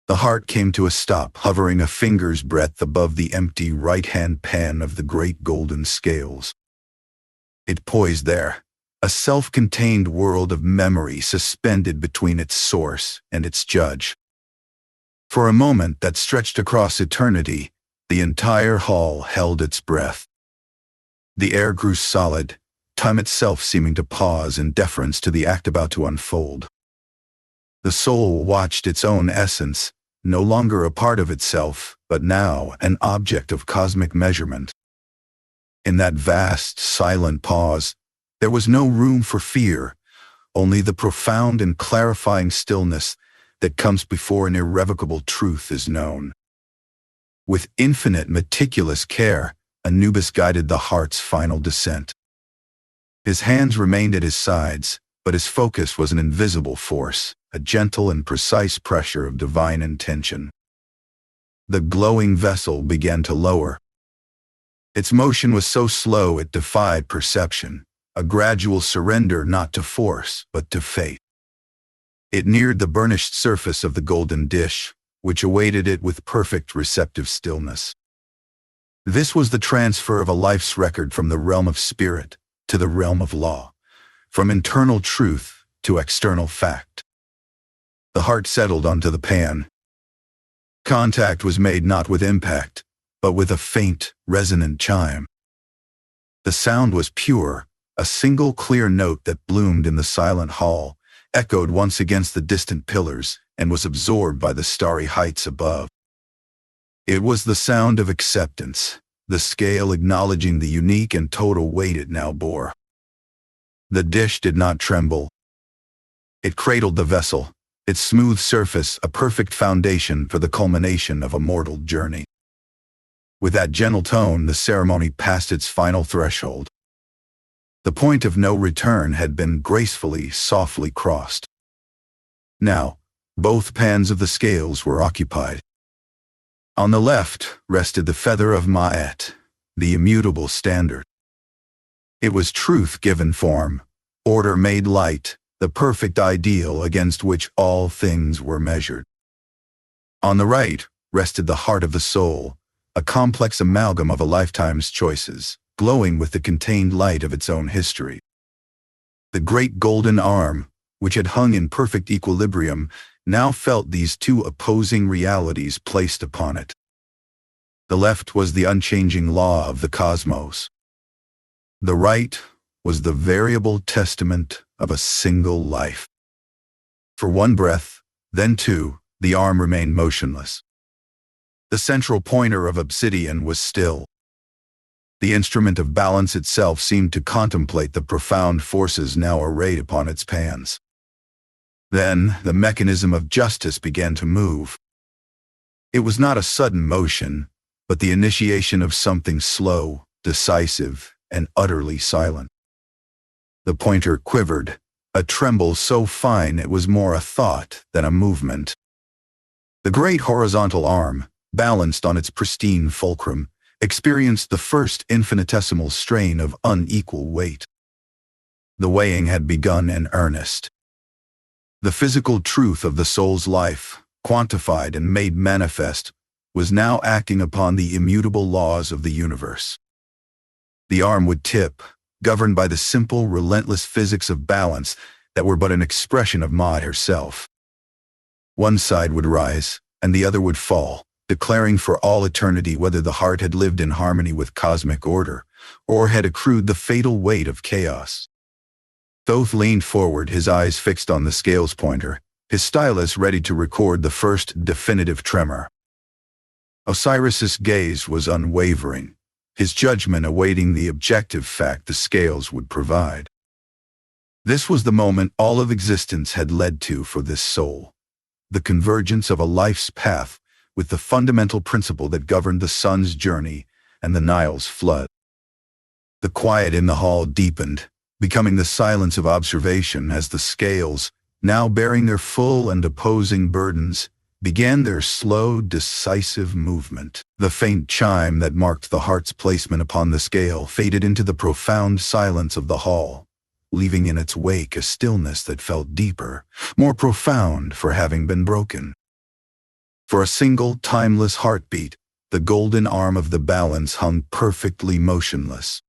The heart came to a stop, hovering a finger's breadth above the empty right-hand pan of the great golden scales. It poised there, a self-contained world of memory suspended between its source and its judge. For a moment that stretched across eternity, the entire hall held its breath. The air grew solid, time itself seeming to pause in deference to the act about to unfold. The soul watched its own essence, no longer a part of itself, but now an object of cosmic measurement. In that vast, silent pause, there was no room for fear, only the profound and clarifying stillness that comes before an irrevocable truth is known. With infinite meticulous care, Anubis guided the heart's final descent. His hands remained at his sides, but his focus was an invisible force, a gentle and precise pressure of divine intention. The glowing vessel began to lower. Its motion was so slow it defied perception, a gradual surrender not to force, but to fate. It neared the burnished surface of the golden dish, which awaited it with perfect receptive stillness. This was the transfer of a life's record from the realm of spirit to the realm of law, from internal truth to external fact. The heart settled onto the pan. Contact was made not with impact, but with a faint, resonant chime. The sound was pure, a single clear note that bloomed in the silent hall, echoed once against the distant pillars, and was absorbed by the starry heights above. It was the sound of acceptance, the scale acknowledging the unique and total weight it now bore. The dish did not tremble. It cradled the vessel, its smooth surface a perfect foundation for the culmination of a mortal journey. With that gentle tone, the ceremony passed its final threshold. The point of no return had been gracefully, softly crossed. Now, both pans of the scales were occupied. On the left rested the feather of Ma'at, the immutable standard. It was truth given form, order made light, the perfect ideal against which all things were measured. On the right rested the heart of the soul, a complex amalgam of a lifetime's choices, glowing with the contained light of its own history. The great golden arm, which had hung in perfect equilibrium, now felt these two opposing realities placed upon it. The left was the unchanging law of the cosmos. The right was the variable testament of a single life. For one breath, then two, the arm remained motionless. The central pointer of obsidian was still. The instrument of balance itself seemed to contemplate the profound forces now arrayed upon its pans. Then the mechanism of justice began to move. It was not a sudden motion, but the initiation of something slow, decisive, and utterly silent. The pointer quivered, a tremble so fine it was more a thought than a movement. The great horizontal arm, balanced on its pristine fulcrum, experienced the first infinitesimal strain of unequal weight. The weighing had begun in earnest. The physical truth of the soul's life, quantified and made manifest, was now acting upon the immutable laws of the universe. The arm would tip, governed by the simple, relentless physics of balance that were but an expression of Maat herself. One side would rise, and the other would fall, declaring for all eternity whether the heart had lived in harmony with cosmic order, or had accrued the fatal weight of chaos. Thoth leaned forward, his eyes fixed on the scales pointer, his stylus ready to record the first definitive tremor. Osiris's gaze was unwavering, his judgment awaiting the objective fact the scales would provide. This was the moment all of existence had led to for this soul, the convergence of a life's path with the fundamental principle that governed the sun's journey and the Nile's flood. The quiet in the hall deepened, becoming the silence of observation as the scales, now bearing their full and opposing burdens, began their slow, decisive movement. The faint chime that marked the heart's placement upon the scale faded into the profound silence of the hall, leaving in its wake a stillness that felt deeper, more profound for having been broken. For a single, timeless heartbeat, the golden arm of the balance hung perfectly motionless.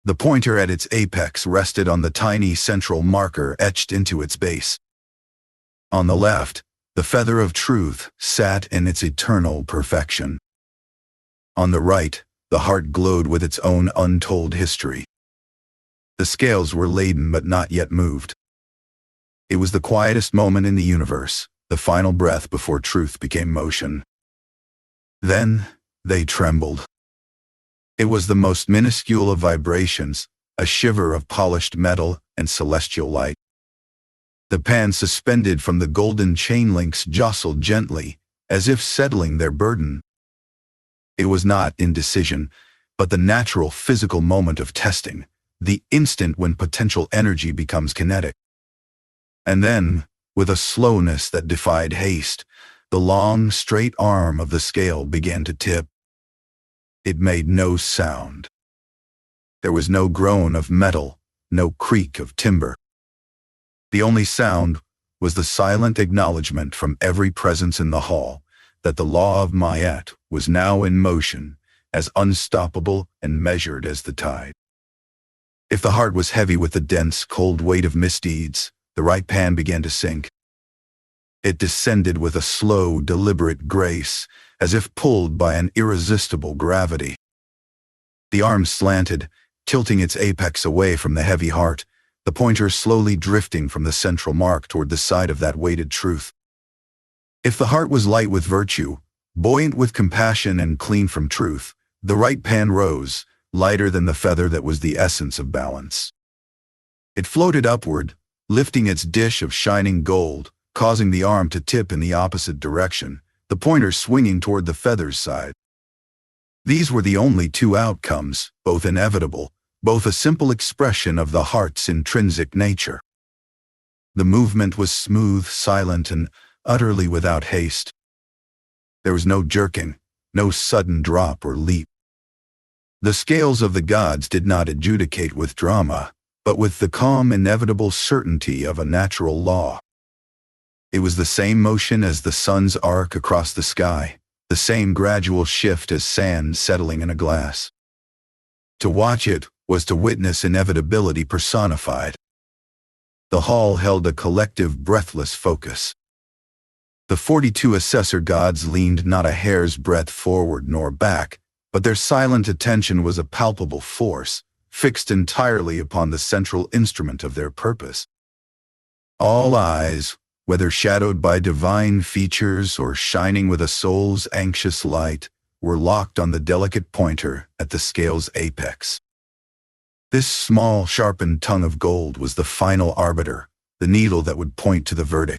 The pointer at its apex rested on the tiny central marker etched into its base. On the left, the feather of truth sat in its eternal perfection. On the right, the heart glowed with its own untold history. The scales were laden but not yet moved. It was the quietest moment in the universe, the final breath before truth became motion. Then they trembled. It was the most minuscule of vibrations, a shiver of polished metal and celestial light. The pans suspended from the golden chain links jostled gently, as if settling their burden. It was not indecision, but the natural physical moment of testing, the instant when potential energy becomes kinetic. And then, with a slowness that defied haste, the long, straight arm of the scale began to tip. It made no sound. There was no groan of metal, no creak of timber. The only sound was the silent acknowledgement from every presence in the hall that the law of Maat was now in motion, as unstoppable and measured as the tide. If the heart was heavy with the dense, cold weight of misdeeds, the right pan began to sink. It descended with a slow, deliberate grace, as if pulled by an irresistible gravity. The arm slanted, tilting its apex away from the heavy heart, the pointer slowly drifting from the central mark toward the side of that weighted truth. If the heart was light with virtue, buoyant with compassion and clean from truth, the right pan rose, lighter than the feather that was the essence of balance. It floated upward, lifting its dish of shining gold, causing the arm to tip in the opposite direction, the pointer swinging toward the feather's side. These were the only two outcomes, both inevitable, both a simple expression of the heart's intrinsic nature. The movement was smooth, silent, and utterly without haste. There was no jerking, no sudden drop or leap. The scales of the gods did not adjudicate with drama, but with the calm, inevitable certainty of a natural law. It was the same motion as the sun's arc across the sky, the same gradual shift as sand settling in a glass. To watch it was to witness inevitability personified. The hall held a collective, breathless focus. The 42 assessor gods leaned not a hair's breadth forward nor back, but their silent attention was a palpable force, fixed entirely upon the central instrument of their purpose. All eyes, whether shadowed by divine features or shining with a soul's anxious light, were locked on the delicate pointer at the scale's apex. This small, sharpened tongue of gold was the final arbiter, the needle that would point to the verdict.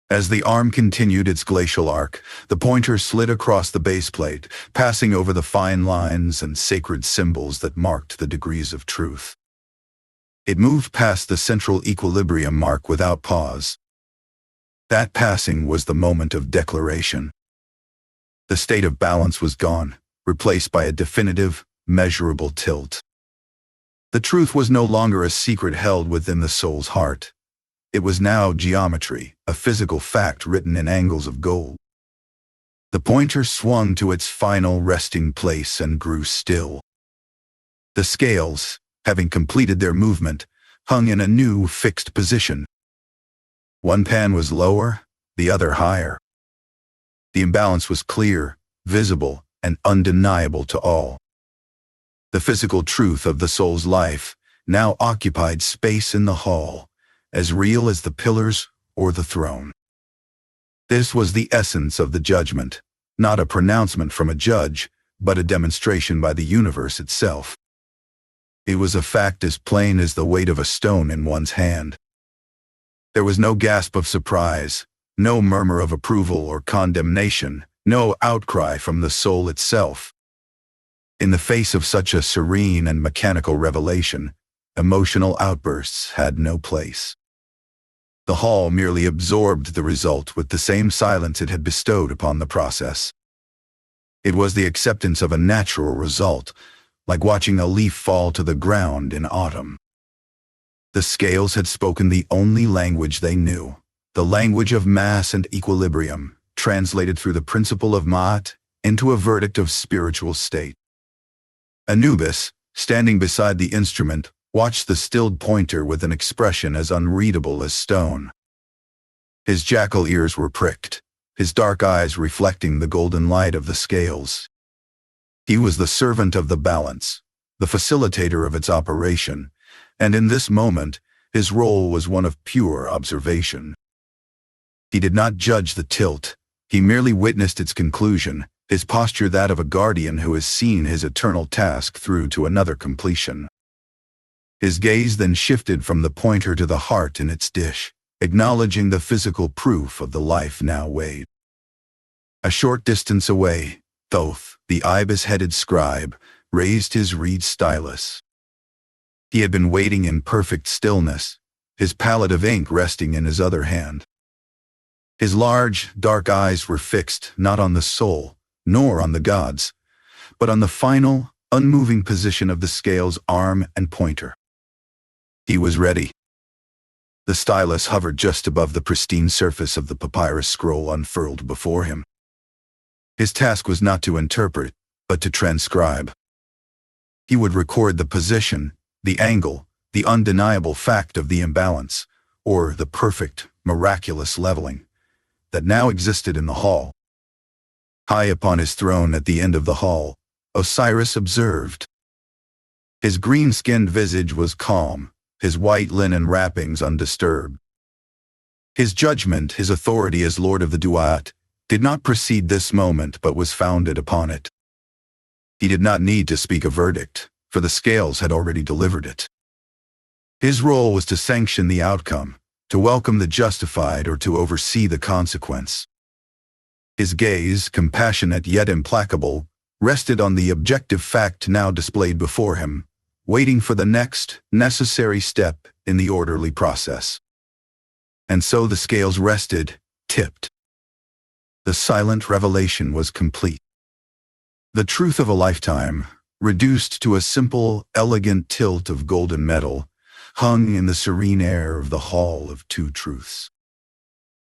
As the arm continued its glacial arc, the pointer slid across the baseplate, passing over the fine lines and sacred symbols that marked the degrees of truth. It moved past the central equilibrium mark without pause. That passing was the moment of declaration. The state of balance was gone, replaced by a definitive, measurable tilt. The truth was no longer a secret held within the soul's heart. It was now geometry, a physical fact written in angles of gold. The pointer swung to its final resting place and grew still. The scales, having completed their movement, hung in a new, fixed position. One pan was lower, the other higher. The imbalance was clear, visible, and undeniable to all. The physical truth of the soul's life now occupied space in the hall, as real as the pillars or the throne. This was the essence of the judgment, not a pronouncement from a judge, but a demonstration by the universe itself. It was a fact as plain as the weight of a stone in one's hand. There was no gasp of surprise, no murmur of approval or condemnation, no outcry from the soul itself. In the face of such a serene and mechanical revelation, emotional outbursts had no place. The hall merely absorbed the result with the same silence it had bestowed upon the process. It was the acceptance of a natural result, like watching a leaf fall to the ground in autumn. The scales had spoken the only language they knew, the language of mass and equilibrium, translated through the principle of Ma'at into a verdict of spiritual state. Anubis, standing beside the instrument, watched the stilled pointer with an expression as unreadable as stone. His jackal ears were pricked, his dark eyes reflecting the golden light of the scales. He was the servant of the balance, the facilitator of its operation, and in this moment, his role was one of pure observation. He did not judge the tilt, he merely witnessed its conclusion, his posture that of a guardian who has seen his eternal task through to another completion. His gaze then shifted from the pointer to the heart in its dish, acknowledging the physical proof of the life now weighed. A short distance away, Thoth, the ibis-headed scribe, raised his reed stylus. He had been waiting in perfect stillness, his palette of ink resting in his other hand. His large, dark eyes were fixed not on the soul, nor on the gods, but on the final, unmoving position of the scale's arm and pointer. He was ready. The stylus hovered just above the pristine surface of the papyrus scroll unfurled before him. His task was not to interpret, but to transcribe. He would record the position, the angle, the undeniable fact of the imbalance, or the perfect, miraculous leveling, that now existed in the hall. High upon his throne at the end of the hall, Osiris observed. His green-skinned visage was calm, his white linen wrappings undisturbed. His judgment, his authority as Lord of the Duat, did not precede this moment but was founded upon it. He did not need to speak a verdict, for the scales had already delivered it. His role was to sanction the outcome, to welcome the justified or to oversee the consequence. His gaze, compassionate yet implacable, rested on the objective fact now displayed before him, waiting for the next, necessary step in the orderly process. And so the scales rested, tipped. The silent revelation was complete. The truth of a lifetime, reduced to a simple, elegant tilt of golden metal, hung in the serene air of the Hall of Two Truths.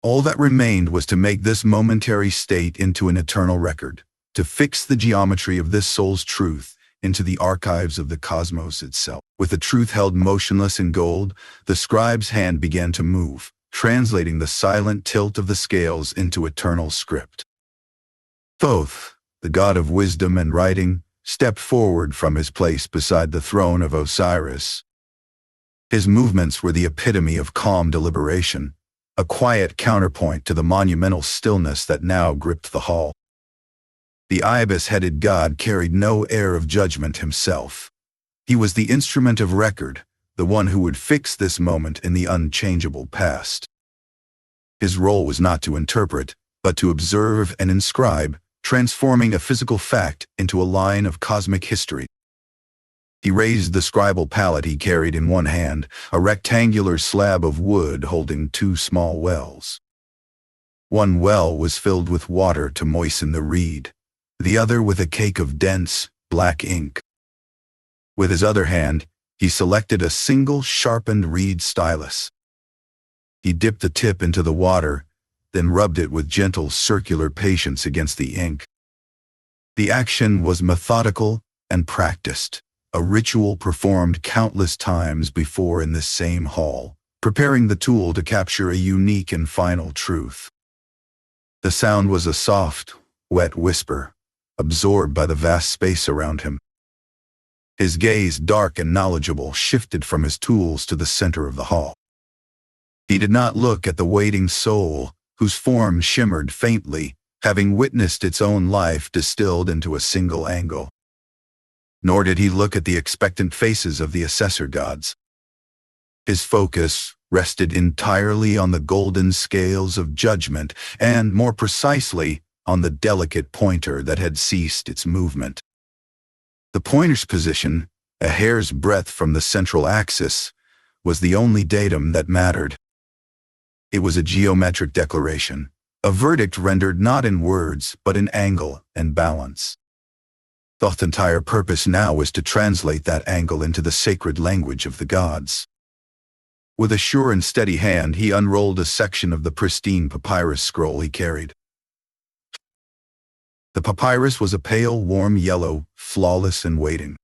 All that remained was to make this momentary state into an eternal record, to fix the geometry of this soul's truth into the archives of the cosmos itself. With the truth held motionless in gold, the scribe's hand began to move, translating the silent tilt of the scales into eternal script. Thoth, the god of wisdom and writing, stepped forward from his place beside the throne of Osiris. His movements were the epitome of calm deliberation, a quiet counterpoint to the monumental stillness that now gripped the hall. The ibis-headed god carried no air of judgment himself. He was the instrument of record, the one who would fix this moment in the unchangeable past. His role was not to interpret, but to observe and inscribe, transforming a physical fact into a line of cosmic history. He raised the scribal palette he carried in one hand, a rectangular slab of wood holding two small wells. One well was filled with water to moisten the reed, the other with a cake of dense, black ink. With his other hand, he selected a single sharpened reed stylus. He dipped the tip into the water, then rubbed it with gentle circular patience against the ink. The action was methodical and practiced, a ritual performed countless times before in this same hall, preparing the tool to capture a unique and final truth. The sound was a soft, wet whisper, absorbed by the vast space around him. His gaze, dark and knowledgeable, shifted from his tools to the center of the hall. He did not look at the waiting soul, whose form shimmered faintly, having witnessed its own life distilled into a single angle. Nor did he look at the expectant faces of the assessor gods. His focus rested entirely on the golden scales of judgment and, more precisely, on the delicate pointer that had ceased its movement. The pointer's position, a hair's breadth from the central axis, was the only datum that mattered. It was a geometric declaration, a verdict rendered not in words but in angle and balance. Thoth's entire purpose now was to translate that angle into the sacred language of the gods. With a sure and steady hand, he unrolled a section of the pristine papyrus scroll he carried. The papyrus was a pale, warm yellow, flawless and waiting.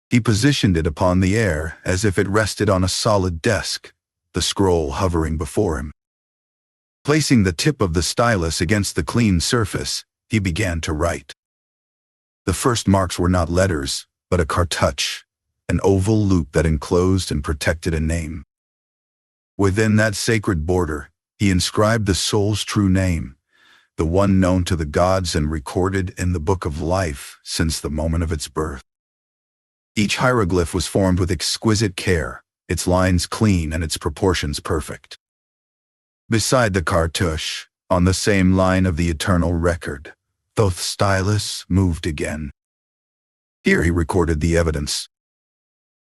He positioned it upon the air as if it rested on a solid desk, the scroll hovering before him. Placing the tip of the stylus against the clean surface, he began to write. The first marks were not letters, but a cartouche, an oval loop that enclosed and protected a name. Within that sacred border, he inscribed the soul's true name, the one known to the gods and recorded in the book of life since the moment of its birth. Each hieroglyph was formed with exquisite care, its lines clean and its proportions perfect. Beside the cartouche, on the same line of the eternal record, Thoth's stylus moved again. Here he recorded the evidence.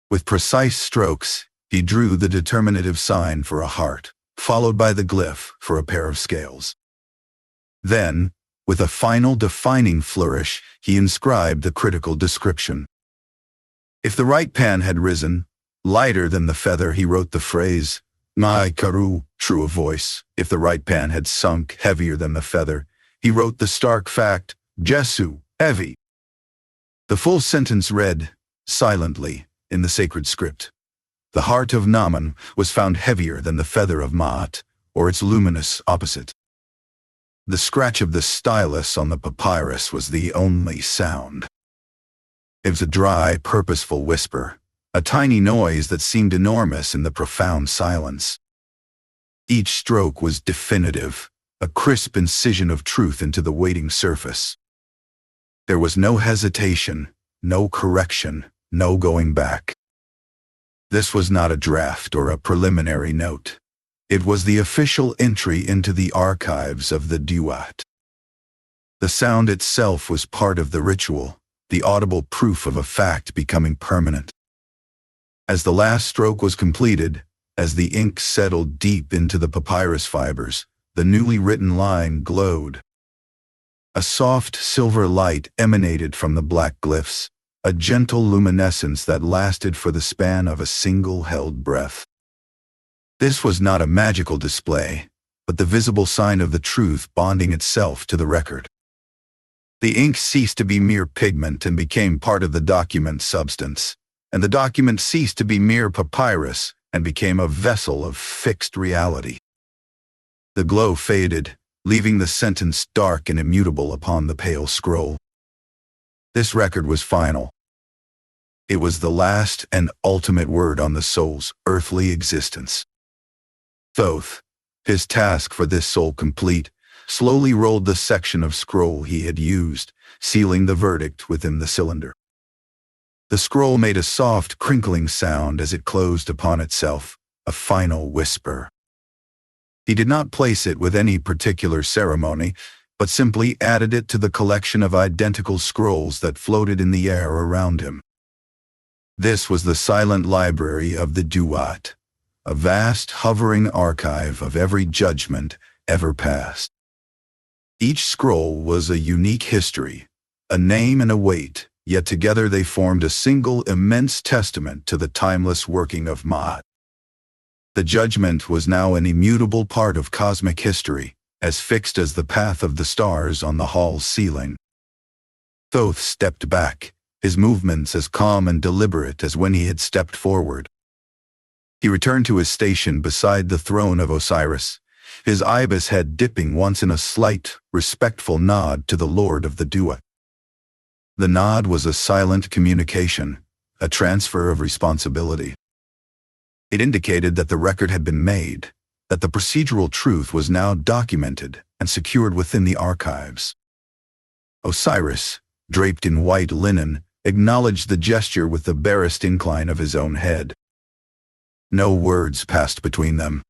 With precise strokes, he drew the determinative sign for a heart, followed by the glyph for a pair of scales. Then, with a final defining flourish, he inscribed the critical description. If the right pan had risen, lighter than the feather, he wrote the phrase, "Mai karu," true of voice. If the right pan had sunk, heavier than the feather, he wrote the stark fact, "Jesu, heavy." The full sentence read, silently, in the sacred script. The heart of Naaman was found heavier than the feather of Ma'at, or its luminous opposite. The scratch of the stylus on the papyrus was the only sound. It was a dry, purposeful whisper, a tiny noise that seemed enormous in the profound silence. Each stroke was definitive, a crisp incision of truth into the waiting surface. There was no hesitation, no correction, no going back. This was not a draft or a preliminary note. It was the official entry into the archives of the duat. The sound itself was part of the ritual, the audible proof of a fact becoming permanent. As the last stroke was completed, as the ink settled deep into the papyrus fibers, the newly written line glowed. A soft silver light emanated from the black glyphs, a gentle luminescence that lasted for the span of a single held breath. This was not a magical display, but the visible sign of the truth bonding itself to the record. The ink ceased to be mere pigment and became part of the document's substance, and the document ceased to be mere papyrus and became a vessel of fixed reality. The glow faded, leaving the sentence dark and immutable upon the pale scroll. This record was final. It was the last and ultimate word on the soul's earthly existence. Thoth, his task for this soul complete, slowly rolled the section of scroll he had used, sealing the verdict within the cylinder. The scroll made a soft, crinkling sound as it closed upon itself, a final whisper. He did not place it with any particular ceremony, but simply added it to the collection of identical scrolls that floated in the air around him. This was the silent library of the Duat, a vast, hovering archive of every judgment ever passed. Each scroll was a unique history, a name and a weight, yet together they formed a single immense testament to the timeless working of Ma'at. The judgment was now an immutable part of cosmic history, as fixed as the path of the stars on the hall's ceiling. Thoth stepped back, his movements as calm and deliberate as when he had stepped forward. He returned to his station beside the throne of Osiris, his ibis head dipping once in a slight, respectful nod to the Lord of the Duat. The nod was a silent communication, a transfer of responsibility. It indicated that the record had been made, that the procedural truth was now documented and secured within the archives. Osiris, draped in white linen, acknowledged the gesture with the barest incline of his own head. No words passed between them.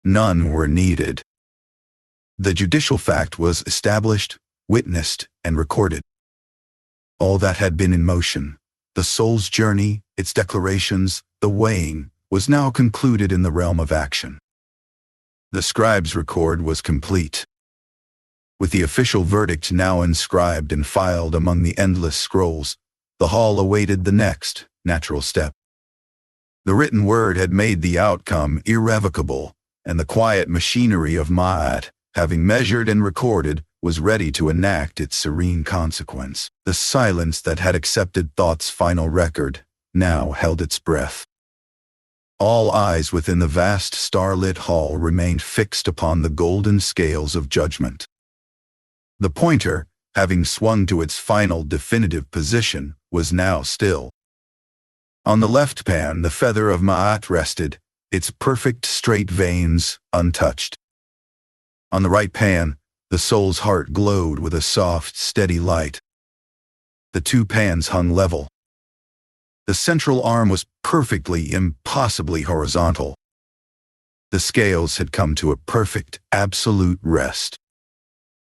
None were needed. The judicial fact was established, witnessed, and recorded. All that had been in motion, the soul's journey, its declarations, the weighing, was now concluded in the realm of action. The scribe's record was complete. With the official verdict now inscribed and filed among the endless scrolls, the hall awaited the next, natural step. The written word had made the outcome irrevocable, and the quiet machinery of Ma'at, having measured and recorded, was ready to enact its serene consequence. The silence that had accepted thought's final record now held its breath. All eyes within the vast starlit hall remained fixed upon the golden scales of judgment. The pointer, having swung to its final definitive position, was now still. On the left pan the feather of Ma'at rested, its perfect straight veins untouched. On the right pan, the soul's heart glowed with a soft, steady light. The two pans hung level. The central arm was perfectly, impossibly horizontal. The scales had come to a perfect, absolute rest.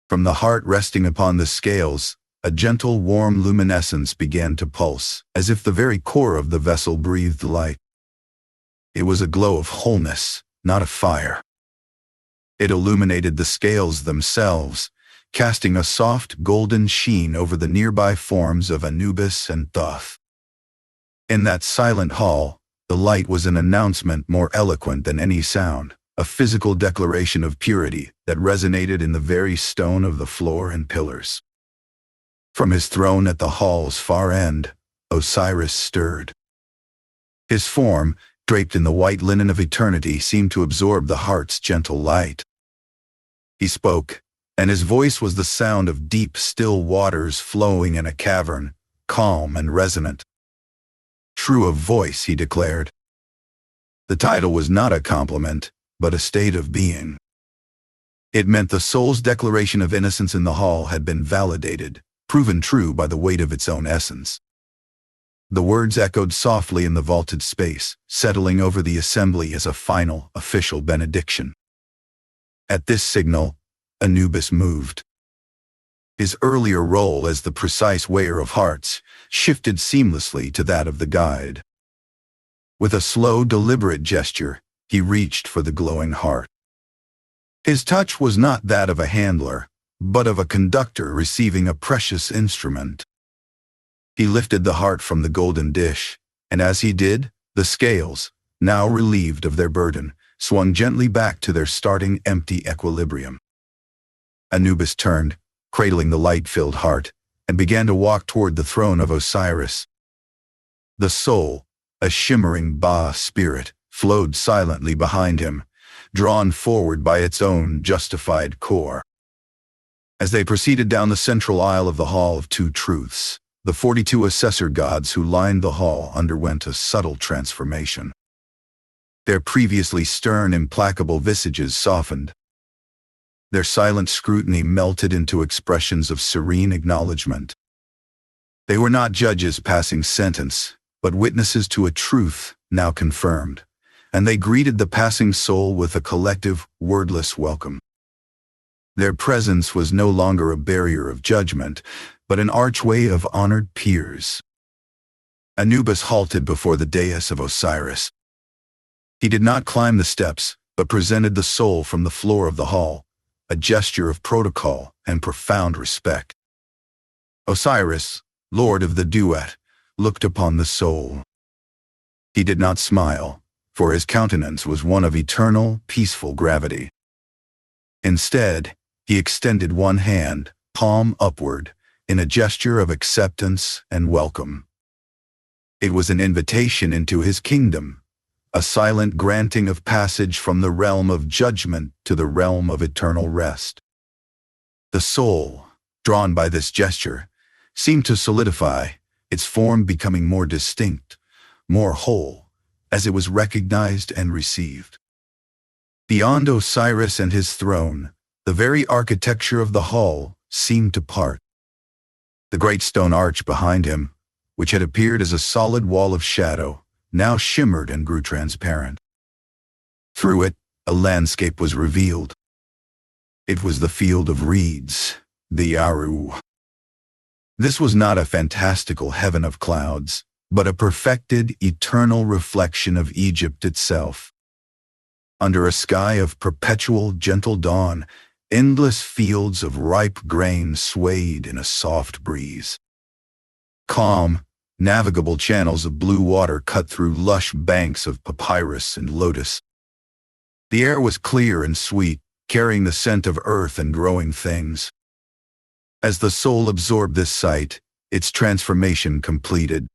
From the heart resting upon the scales, a gentle, warm luminescence began to pulse, as if the very core of the vessel breathed light. It was a glow of wholeness, not of fire. It illuminated the scales themselves, casting a soft, golden sheen over the nearby forms of Anubis and Thoth. In that silent hall, the light was an announcement more eloquent than any sound, a physical declaration of purity that resonated in the very stone of the floor and pillars. From his throne at the hall's far end, Osiris stirred. His form, draped in the white linen of eternity, seemed to absorb the heart's gentle light. He spoke, and his voice was the sound of deep, still waters flowing in a cavern, calm and resonant. True of voice, he declared. The title was not a compliment, but a state of being. It meant the soul's declaration of innocence in the hall had been validated, proven true by the weight of its own essence. The words echoed softly in the vaulted space, settling over the assembly as a final, official benediction. At this signal, Anubis moved. His earlier role as the precise weigher of hearts shifted seamlessly to that of the guide. With a slow, deliberate gesture, he reached for the glowing heart. His touch was not that of a handler, but of a conductor receiving a precious instrument. He lifted the heart from the golden dish, and as he did, the scales, now relieved of their burden, swung gently back to their starting empty equilibrium. Anubis turned, cradling the light-filled heart, and began to walk toward the throne of Osiris. The soul, a shimmering Ba spirit, flowed silently behind him, drawn forward by its own justified core. As they proceeded down the central aisle of the Hall of Two Truths, the 42 assessor gods who lined the hall underwent a subtle transformation. Their previously stern, implacable visages softened. Their silent scrutiny melted into expressions of serene acknowledgement. They were not judges passing sentence, but witnesses to a truth now confirmed, and they greeted the passing soul with a collective, wordless welcome. Their presence was no longer a barrier of judgment, but an archway of honored peers. Anubis halted before the dais of Osiris. He did not climb the steps, but presented the soul from the floor of the hall, a gesture of protocol and profound respect. Osiris, Lord of the Duet, looked upon the soul. He did not smile, for his countenance was one of eternal, peaceful gravity. Instead, he extended one hand, palm upward, in a gesture of acceptance and welcome. It was an invitation into his kingdom, a silent granting of passage from the realm of judgment to the realm of eternal rest. The soul, drawn by this gesture, seemed to solidify, its form becoming more distinct, more whole, as it was recognized and received. Beyond Osiris and his throne, the very architecture of the hall seemed to part. The great stone arch behind him, which had appeared as a solid wall of shadow, now shimmered and grew transparent. Through it, a landscape was revealed. It was the field of reeds, the Aru. This was not a fantastical heaven of clouds, but a perfected, eternal reflection of Egypt itself. Under a sky of perpetual, gentle dawn, endless fields of ripe grain swayed in a soft breeze. Calm, navigable channels of blue water cut through lush banks of papyrus and lotus. The air was clear and sweet, carrying the scent of earth and growing things. As the soul absorbed this sight, its transformation completed.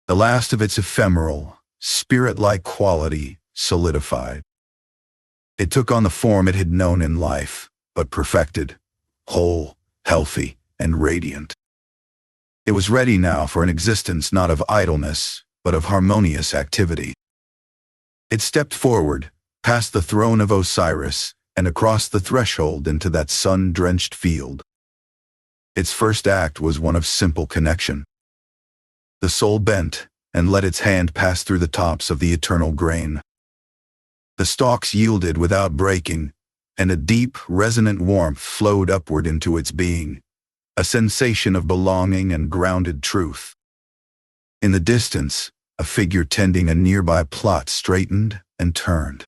The last of its ephemeral, spirit-like quality solidified. It took on the form it had known in life, but perfected, whole, healthy, and radiant. It was ready now for an existence not of idleness, but of harmonious activity. It stepped forward, past the throne of Osiris, and across the threshold into that sun-drenched field. Its first act was one of simple connection. The soul bent and let its hand pass through the tops of the eternal grain. The stalks yielded without breaking, and a deep, resonant warmth flowed upward into its being, a sensation of belonging and grounded truth. In the distance, a figure tending a nearby plot straightened and turned.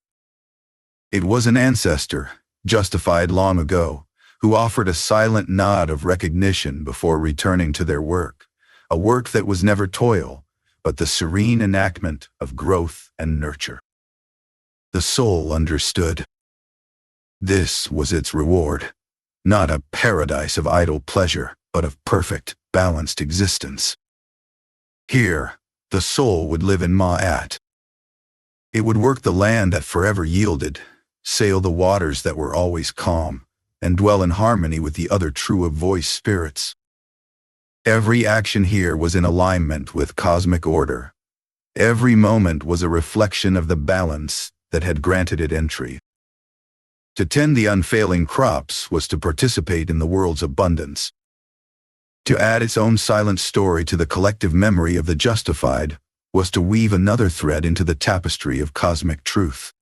It was an ancestor, justified long ago, who offered a silent nod of recognition before returning to their work, a work that was never toil, but the serene enactment of growth and nurture. The soul understood. This was its reward, not a paradise of idle pleasure, but of perfect, balanced existence. Here, the soul would live in Ma'at. It would work the land that forever yielded, sail the waters that were always calm, and dwell in harmony with the other true of voice spirits. Every action here was in alignment with cosmic order. Every moment was a reflection of the balance that had granted it entry. To tend the unfailing crops was to participate in the world's abundance. To add its own silent story to the collective memory of the justified was to weave another thread into the tapestry of cosmic truth.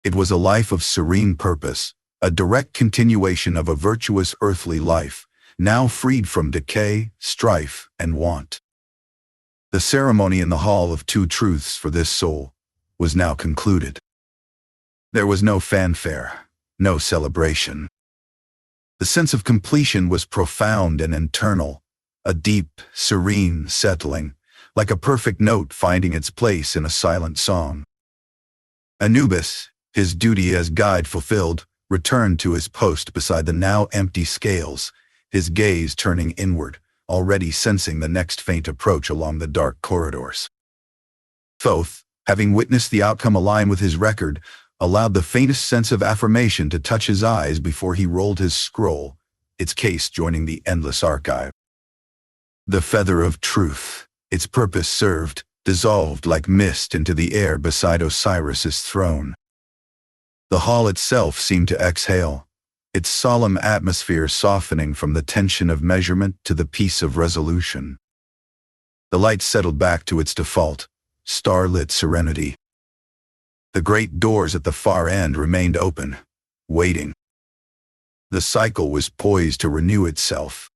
It was a life of serene purpose, a direct continuation of a virtuous earthly life, now freed from decay, strife, and want. The ceremony in the Hall of Two Truths for this soul was now concluded. There was no fanfare, no celebration. The sense of completion was profound and internal, a deep, serene settling, like a perfect note finding its place in a silent song. Anubis, his duty as guide fulfilled, returned to his post beside the now empty scales, his gaze turning inward, already sensing the next faint approach along the dark corridors. Thoth, having witnessed the outcome align with his record, allowed the faintest sense of affirmation to touch his eyes before he rolled his scroll, its case joining the endless archive. The feather of truth, its purpose served, dissolved like mist into the air beside Osiris's throne. The hall itself seemed to exhale, its solemn atmosphere softening from the tension of measurement to the peace of resolution. The light settled back to its default, starlit serenity. The great doors at the far end remained open, waiting. The cycle was poised to renew itself.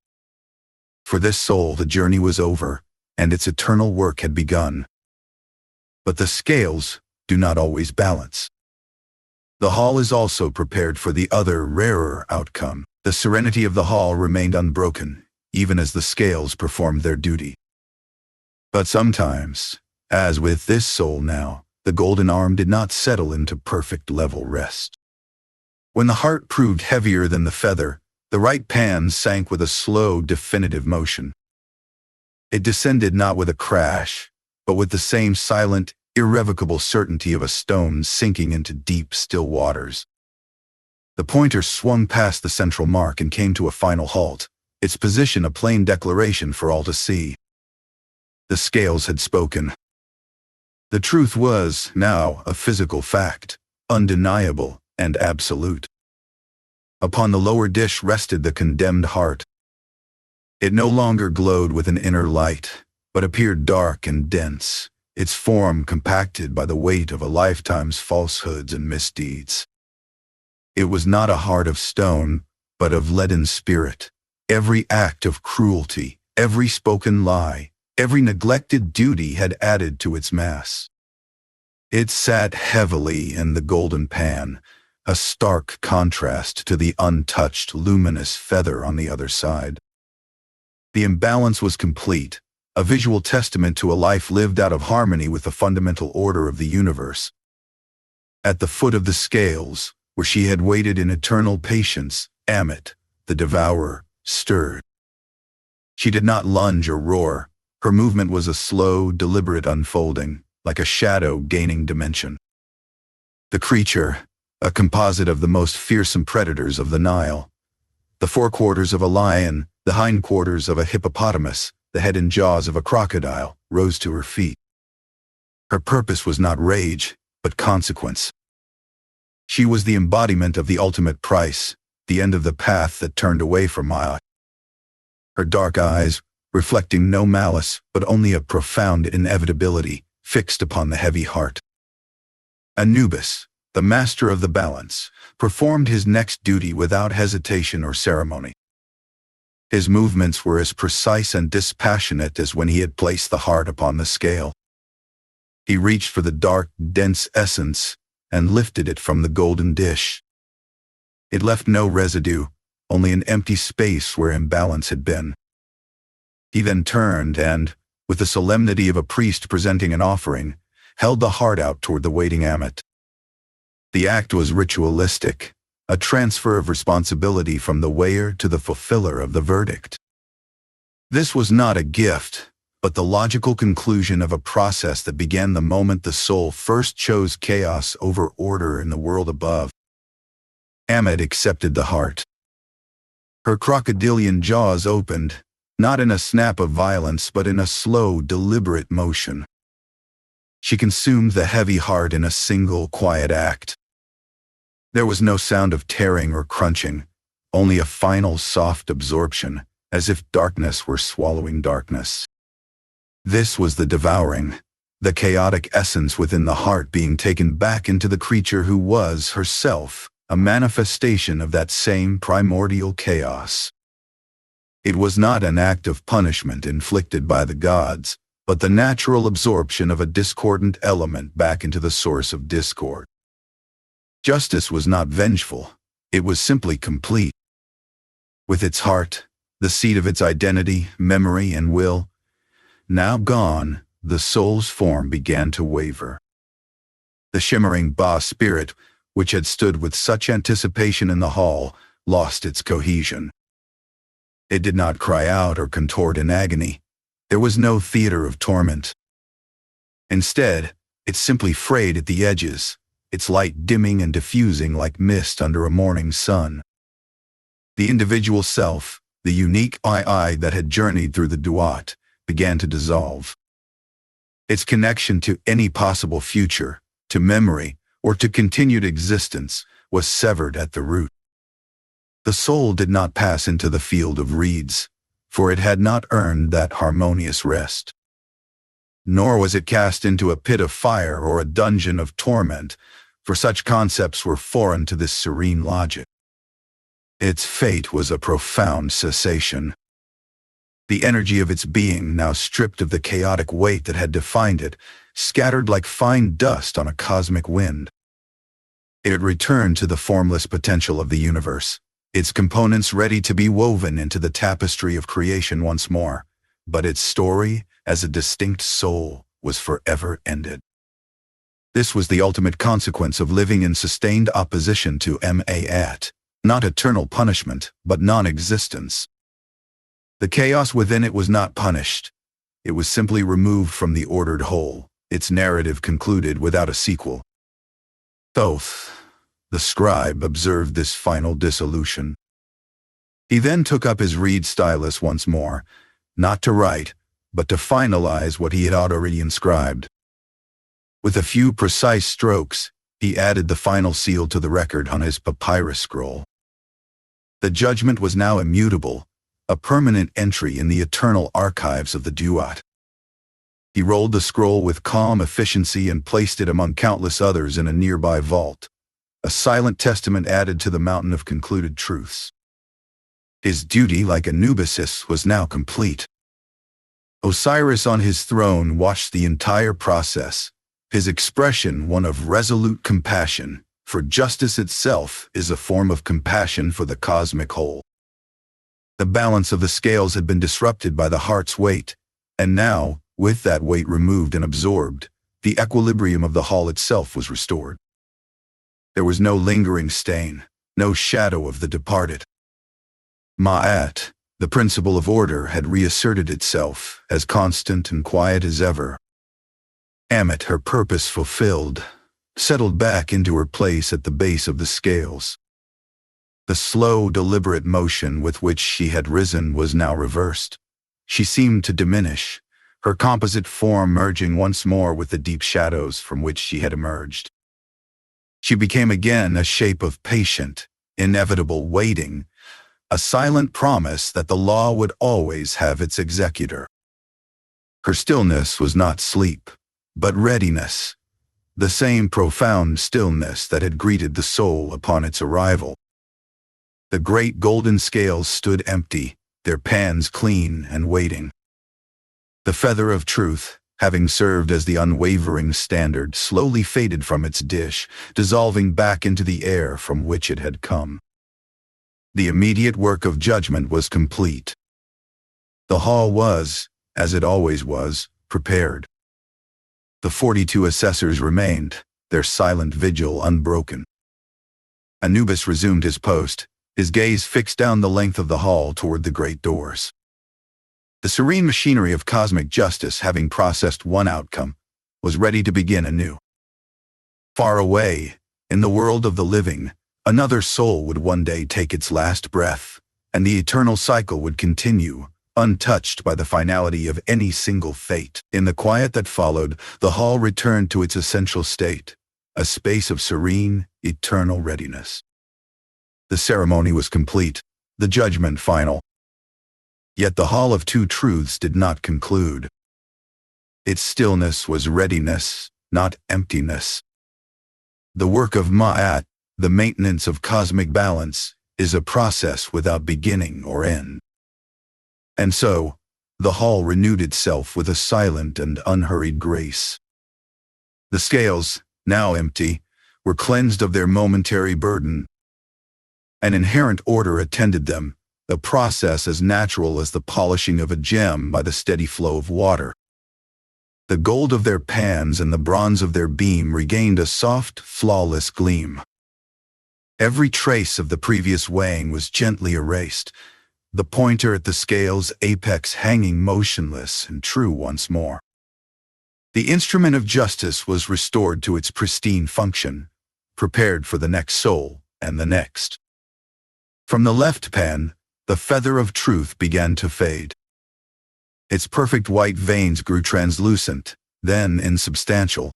For this soul the journey was over, and its eternal work had begun. But the scales do not always balance. The hall is also prepared for the other, rarer outcome. The serenity of the hall remained unbroken, even as the scales performed their duty. But sometimes, as with this soul now, the golden arm did not settle into perfect level rest. When the heart proved heavier than the feather, the right pan sank with a slow, definitive motion. It descended not with a crash, but with the same silent, irrevocable certainty of a stone sinking into deep, still waters. The pointer swung past the central mark and came to a final halt, its position a plain declaration for all to see. The scales had spoken. The truth was, now, a physical fact, undeniable and absolute. Upon the lower dish rested the condemned heart. It no longer glowed with an inner light, but appeared dark and dense, its form compacted by the weight of a lifetime's falsehoods and misdeeds. It was not a heart of stone, but of leaden spirit. Every act of cruelty, every spoken lie, every neglected duty had added to its mass. It sat heavily in the golden pan, a stark contrast to the untouched, luminous feather on the other side. The imbalance was complete, a visual testament to a life lived out of harmony with the fundamental order of the universe. At the foot of the scales, where she had waited in eternal patience, Ammit, the devourer, stirred. She did not lunge or roar. Her movement was a slow, deliberate unfolding, like a shadow gaining dimension. The creature, a composite of the most fearsome predators of the Nile, the forequarters of a lion, the hindquarters of a hippopotamus, the head and jaws of a crocodile, rose to her feet. Her purpose was not rage, but consequence. She was the embodiment of the ultimate price, the end of the path that turned away from Maya. Her dark eyes, reflecting no malice, but only a profound inevitability, fixed upon the heavy heart. Anubis, the master of the balance, performed his next duty without hesitation or ceremony. His movements were as precise and dispassionate as when he had placed the heart upon the scale. He reached for the dark, dense essence and lifted it from the golden dish. It left no residue, only an empty space where imbalance had been. He then turned and, with the solemnity of a priest presenting an offering, held the heart out toward the waiting Ammit. The act was ritualistic, a transfer of responsibility from the weigher to the fulfiller of the verdict. This was not a gift, but the logical conclusion of a process that began the moment the soul first chose chaos over order in the world above. Ammit accepted the heart. Her crocodilian jaws opened, not in a snap of violence but in a slow, deliberate motion. She consumed the heavy heart in a single, quiet act. There was no sound of tearing or crunching, only a final soft absorption, as if darkness were swallowing darkness. This was the devouring, the chaotic essence within the heart being taken back into the creature who was, herself, a manifestation of that same primordial chaos. It was not an act of punishment inflicted by the gods, but the natural absorption of a discordant element back into the source of discord. Justice was not vengeful, it was simply complete. With its heart, the seat of its identity, memory, and will. Now gone, the soul's form began to waver. The shimmering Ba spirit, which had stood with such anticipation in the hall, lost its cohesion. It did not cry out or contort in agony. There was no theater of torment. Instead, it simply frayed at the edges, its light dimming and diffusing like mist under a morning sun. The individual self, the unique I that had journeyed through the duat, began to dissolve. Its connection to any possible future, to memory, or to continued existence was severed at the root. The soul did not pass into the field of reeds, for it had not earned that harmonious rest. Nor was it cast into a pit of fire or a dungeon of torment, for such concepts were foreign to this serene logic. Its fate was a profound cessation. The energy of its being, now stripped of the chaotic weight that had defined it, scattered like fine dust on a cosmic wind. It returned to the formless potential of the universe, its components ready to be woven into the tapestry of creation once more, but its story, as a distinct soul, was forever ended. This was the ultimate consequence of living in sustained opposition to Ma'at, not eternal punishment, but non-existence. The chaos within it was not punished. It was simply removed from the ordered whole, its narrative concluded without a sequel. Thoth, the scribe, observed this final dissolution. He then took up his reed stylus once more, not to write, but to finalize what he had already inscribed. With a few precise strokes, he added the final seal to the record on his papyrus scroll. The judgment was now immutable, a permanent entry in the eternal archives of the duat. He rolled the scroll with calm efficiency and placed it among countless others in a nearby vault, a silent testament added to the mountain of concluded truths. His duty, like Anubis', was now complete. Osiris on his throne watched the entire process, his expression one of resolute compassion, for justice itself is a form of compassion for the cosmic whole. The balance of the scales had been disrupted by the heart's weight, and now, with that weight removed and absorbed, the equilibrium of the hall itself was restored. There was no lingering stain, no shadow of the departed. Ma'at, the principle of order, had reasserted itself, as constant and quiet as ever. Ammit, her purpose fulfilled, settled back into her place at the base of the scales. The slow, deliberate motion with which she had risen was now reversed. She seemed to diminish, her composite form merging once more with the deep shadows from which she had emerged. She became again a shape of patient, inevitable waiting, a silent promise that the law would always have its executor. Her stillness was not sleep, but readiness, the same profound stillness that had greeted the soul upon its arrival. The great golden scales stood empty, their pans clean and waiting. The feather of truth, having served as the unwavering standard, slowly faded from its dish, dissolving back into the air from which it had come. The immediate work of judgment was complete. The hall was, as it always was, prepared. The 42 assessors remained, their silent vigil unbroken. Anubis resumed his post, his gaze fixed down the length of the hall toward the great doors. The serene machinery of cosmic justice, having processed one outcome, was ready to begin anew. Far away, in the world of the living, another soul would one day take its last breath, and the eternal cycle would continue, untouched by the finality of any single fate. In the quiet that followed, the hall returned to its essential state, a space of serene, eternal readiness. The ceremony was complete, the judgment final. Yet the Hall of Two Truths did not conclude. Its stillness was readiness, not emptiness. The work of Ma'at, the maintenance of cosmic balance, is a process without beginning or end. And so, the hall renewed itself with a silent and unhurried grace. The scales, now empty, were cleansed of their momentary burden. An inherent order attended them, a process as natural as the polishing of a gem by the steady flow of water. The gold of their pans and the bronze of their beam regained a soft, flawless gleam. Every trace of the previous weighing was gently erased, the pointer at the scale's apex hanging motionless and true once more. The instrument of justice was restored to its pristine function, prepared for the next soul and the next. From the left pan, the feather of truth began to fade. Its perfect white veins grew translucent, then insubstantial.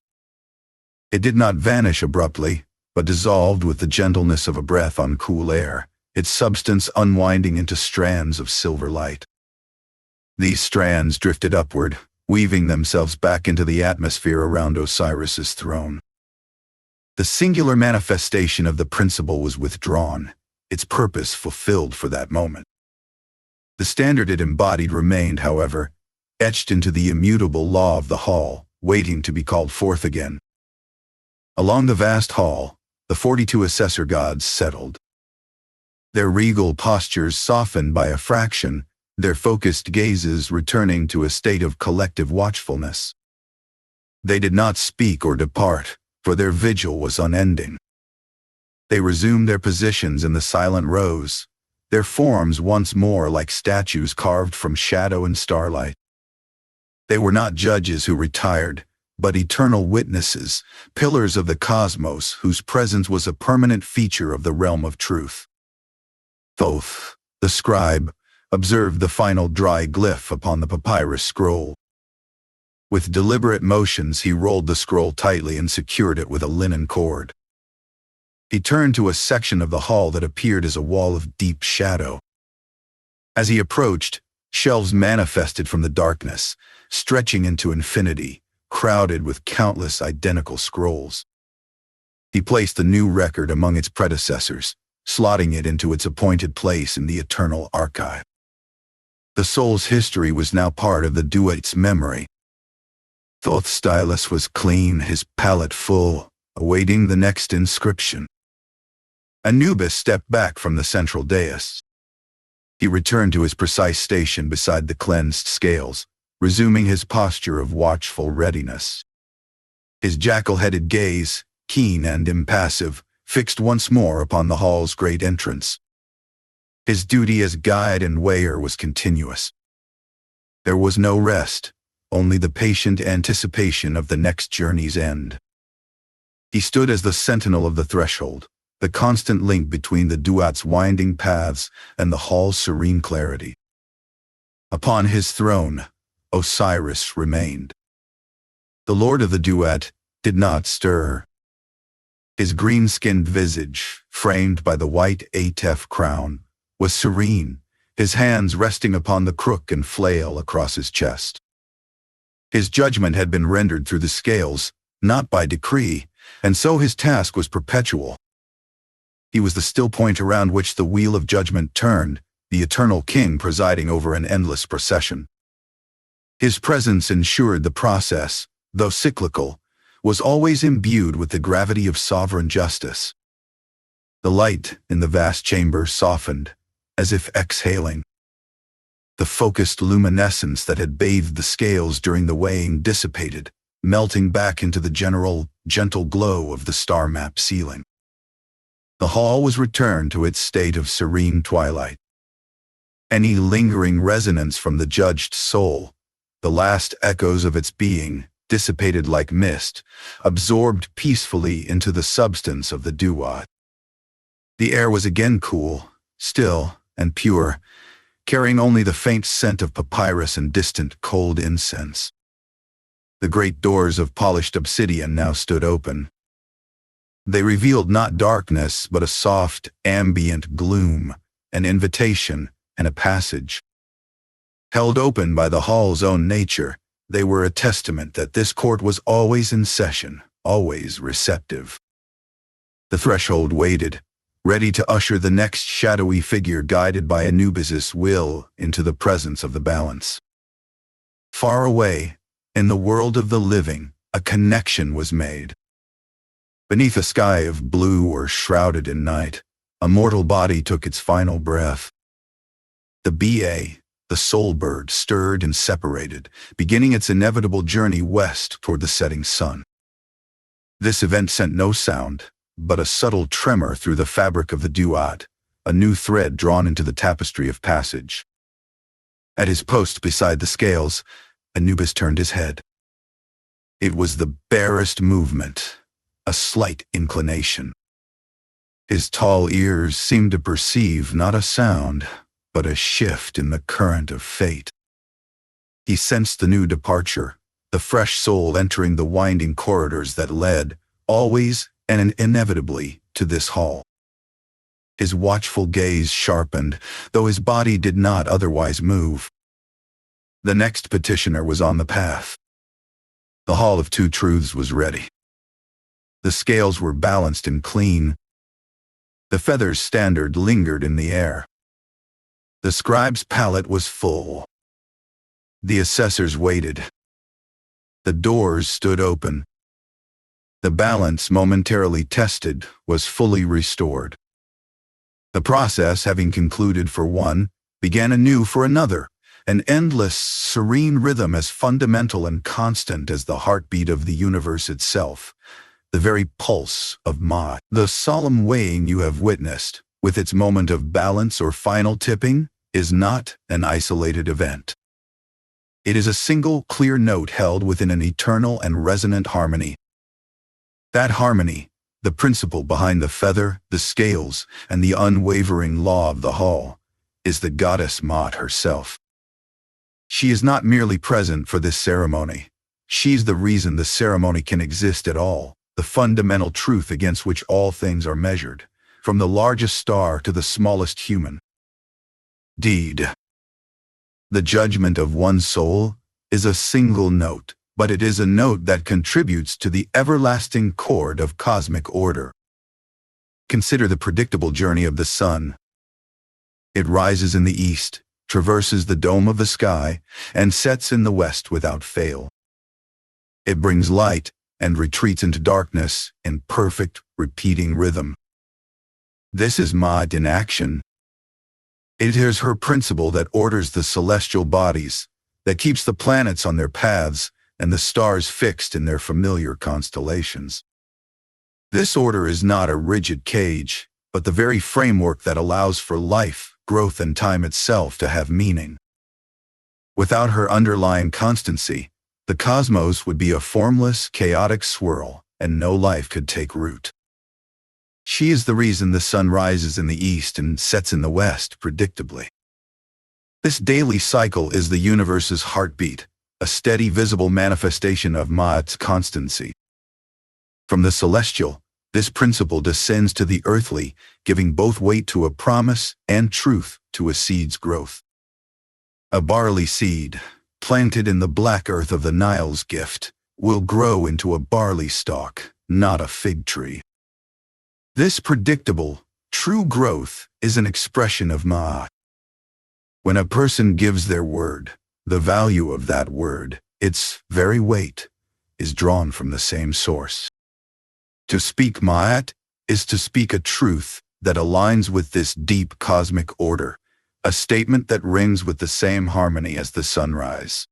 It did not vanish abruptly, but dissolved with the gentleness of a breath on cool air, its substance unwinding into strands of silver light. These strands drifted upward, weaving themselves back into the atmosphere around Osiris's throne. The singular manifestation of the principle was withdrawn, its purpose fulfilled for that moment. The standard it embodied remained, however, etched into the immutable law of the hall, waiting to be called forth again. Along the vast hall, the 42 assessor gods settled. Their regal postures softened by a fraction, their focused gazes returning to a state of collective watchfulness. They did not speak or depart, for their vigil was unending. They resumed their positions in the silent rows, their forms once more like statues carved from shadow and starlight. They were not judges who retired, but eternal witnesses, pillars of the cosmos whose presence was a permanent feature of the realm of truth. Thoth, the scribe, observed the final dry glyph upon the papyrus scroll. With deliberate motions he rolled the scroll tightly and secured it with a linen cord. He turned to a section of the hall that appeared as a wall of deep shadow. As he approached, shelves manifested from the darkness, stretching into infinity, crowded with countless identical scrolls. He placed the new record among its predecessors, slotting it into its appointed place in the eternal archive. The soul's history was now part of the duet's memory. Thoth's stylus was clean, his palette full, awaiting the next inscription. Anubis stepped back from the central dais. He returned to his precise station beside the cleansed scales, resuming his posture of watchful readiness. His jackal-headed gaze, keen and impassive, fixed once more upon the hall's great entrance. His duty as guide and weigher was continuous. There was no rest, only the patient anticipation of the next journey's end. He stood as the sentinel of the threshold, the constant link between the duat's winding paths and the hall's serene clarity. Upon his throne, Osiris remained. The lord of the duat did not stir. His green-skinned visage, framed by the white Atef crown, was serene, his hands resting upon the crook and flail across his chest. His judgment had been rendered through the scales, not by decree, and so his task was perpetual. He was the still point around which the wheel of judgment turned, the eternal king presiding over an endless procession. His presence ensured the process, though cyclical, was always imbued with the gravity of sovereign justice. The light in the vast chamber softened, as if exhaling. The focused luminescence that had bathed the scales during the weighing dissipated, melting back into the general, gentle glow of the star-map ceiling. The hall was returned to its state of serene twilight. Any lingering resonance from the judged soul, the last echoes of its being, dissipated like mist, absorbed peacefully into the substance of the duat. The air was again cool, still, and pure, carrying only the faint scent of papyrus and distant cold incense. The great doors of polished obsidian now stood open. They revealed not darkness, but a soft, ambient gloom, an invitation, and a passage. Held open by the hall's own nature, they were a testament that this court was always in session, always receptive. The threshold waited, ready to usher the next shadowy figure guided by Anubis's will into the presence of the balance. Far away, in the world of the living, a connection was made. Beneath a sky of blue or shrouded in night, a mortal body took its final breath. The the soul bird, stirred and separated, beginning its inevitable journey west toward the setting sun. This event sent no sound, but a subtle tremor through the fabric of the duat, a new thread drawn into the tapestry of passage. At his post beside the scales, Anubis turned his head. It was the barest movement, a slight inclination. His tall ears seemed to perceive not a sound, but a shift in the current of fate. He sensed the new departure, the fresh soul entering the winding corridors that led, always and inevitably, to this hall. His watchful gaze sharpened, though his body did not otherwise move. The next petitioner was on the path. The Hall of Two Truths was ready. The scales were balanced and clean. The feather's standard lingered in the air. The scribe's palate was full. The assessors waited. The doors stood open. The balance, momentarily tested, was fully restored. The process, having concluded for one, began anew for another, an endless, serene rhythm as fundamental and constant as the heartbeat of the universe itself, the very pulse of Ma. The solemn weighing you have witnessed, with its moment of balance or final tipping, is not an isolated event. It is a single, clear note held within an eternal and resonant harmony. That harmony, the principle behind the feather, the scales, and the unwavering law of the hall, is the goddess Maat herself. She is not merely present for this ceremony. She is the reason the ceremony can exist at all, the fundamental truth against which all things are measured, from the largest star to the smallest human. Deed. The judgment of one soul is a single note, but it is a note that contributes to the everlasting chord of cosmic order. Consider the predictable journey of the sun. It rises in the east, traverses the dome of the sky, and sets in the west without fail. It brings light and retreats into darkness in perfect, repeating rhythm. This is Maat in action. It is her principle that orders the celestial bodies, that keeps the planets on their paths and the stars fixed in their familiar constellations. This order is not a rigid cage, but the very framework that allows for life, growth, and time itself to have meaning. Without her underlying constancy, the cosmos would be a formless, chaotic swirl, and no life could take root. She is the reason the sun rises in the east and sets in the west predictably. This daily cycle is the universe's heartbeat, a steady, visible manifestation of Maat's constancy. From the celestial, this principle descends to the earthly, giving both weight to a promise and truth to a seed's growth. A barley seed, planted in the black earth of the Nile's gift, will grow into a barley stalk, not a fig tree. This predictable, true growth is an expression of Maat. When a person gives their word, the value of that word, its very weight, is drawn from the same source. To speak Maat is to speak a truth that aligns with this deep cosmic order, a statement that rings with the same harmony as the sunrise.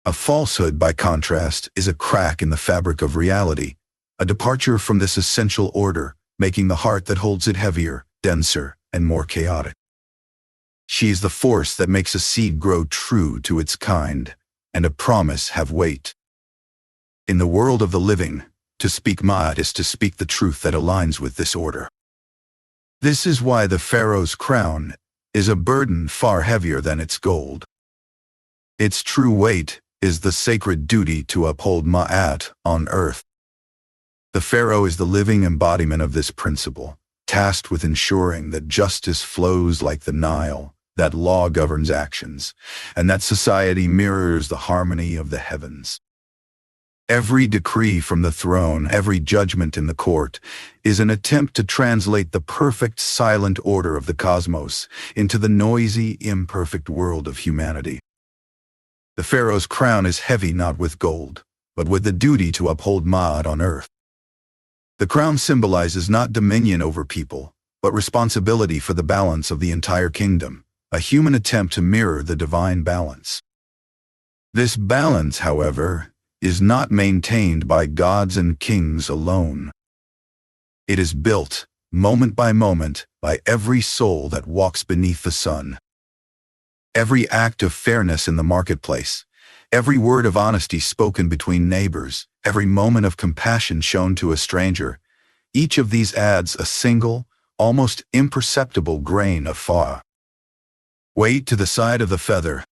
A falsehood, by contrast, is a crack in the fabric of reality, a departure from this essential order, making the heart that holds it heavier, denser, and more chaotic. She is the force that makes a seed grow true to its kind, and a promise have weight. In the world of the living, to speak Maat is to speak the truth that aligns with this order. This is why the pharaoh's crown is a burden far heavier than its gold. Its true weight is the sacred duty to uphold Maat on earth. The pharaoh is the living embodiment of this principle, tasked with ensuring that justice flows like the Nile, that law governs actions, and that society mirrors the harmony of the heavens. Every decree from the throne, every judgment in the court, is an attempt to translate the perfect silent order of the cosmos into the noisy, imperfect world of humanity. The pharaoh's crown is heavy not with gold, but with the duty to uphold Maat on earth. The crown symbolizes not dominion over people, but responsibility for the balance of the entire kingdom, a human attempt to mirror the divine balance. This balance, however, is not maintained by gods and kings alone. It is built, moment by moment, by every soul that walks beneath the sun. Every act of fairness in the marketplace, every word of honesty spoken between neighbors, every moment of compassion shown to a stranger, each of these adds a single, almost imperceptible grain of weight to the side of the feather.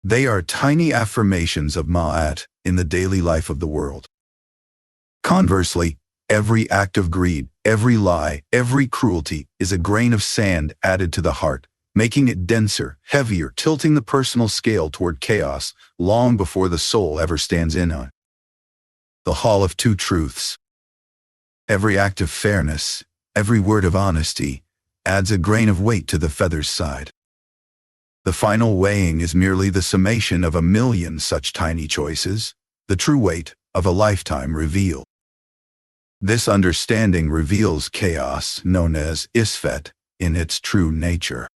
They are tiny affirmations of Ma'at in the daily life of the world. Conversely, every act of greed, every lie, every cruelty is a grain of sand added to the heart, making it denser, heavier, tilting the personal scale toward chaos long before the soul ever stands in the hall of two truths. Every act of fairness, every word of honesty, adds a grain of weight to the feather's side. The final weighing is merely the summation of a million such tiny choices, the true weight of a lifetime revealed. This understanding reveals chaos, known as Isfet, in its true nature.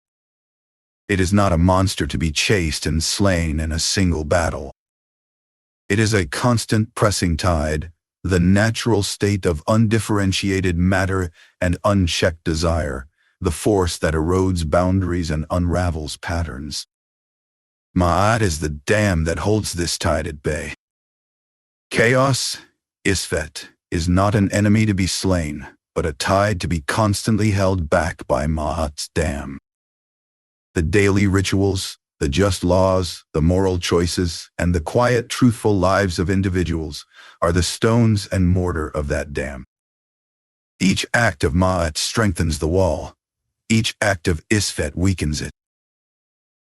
It is not a monster to be chased and slain in a single battle. It is a constant pressing tide, the natural state of undifferentiated matter and unchecked desire, the force that erodes boundaries and unravels patterns. Ma'at is the dam that holds this tide at bay. Chaos, Isfet, is not an enemy to be slain, but a tide to be constantly held back by Ma'at's dam. The daily rituals, the just laws, the moral choices, and the quiet, truthful lives of individuals are the stones and mortar of that dam. Each act of Ma'at strengthens the wall. Each act of Isfet weakens it.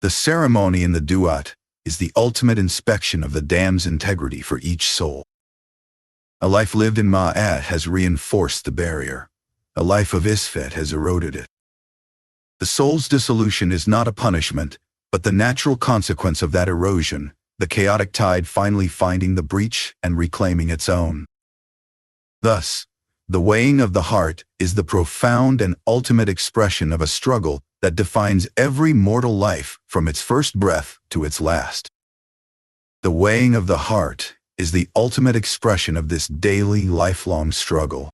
The ceremony in the duat is the ultimate inspection of the dam's integrity for each soul. A life lived in Ma'at has reinforced the barrier. A life of Isfet has eroded it. The soul's dissolution is not a punishment, but the natural consequence of that erosion, the chaotic tide finally finding the breach and reclaiming its own. Thus, the weighing of the heart is the profound and ultimate expression of a struggle that defines every mortal life from its first breath to its last. The weighing of the heart is the ultimate expression of this daily, lifelong struggle.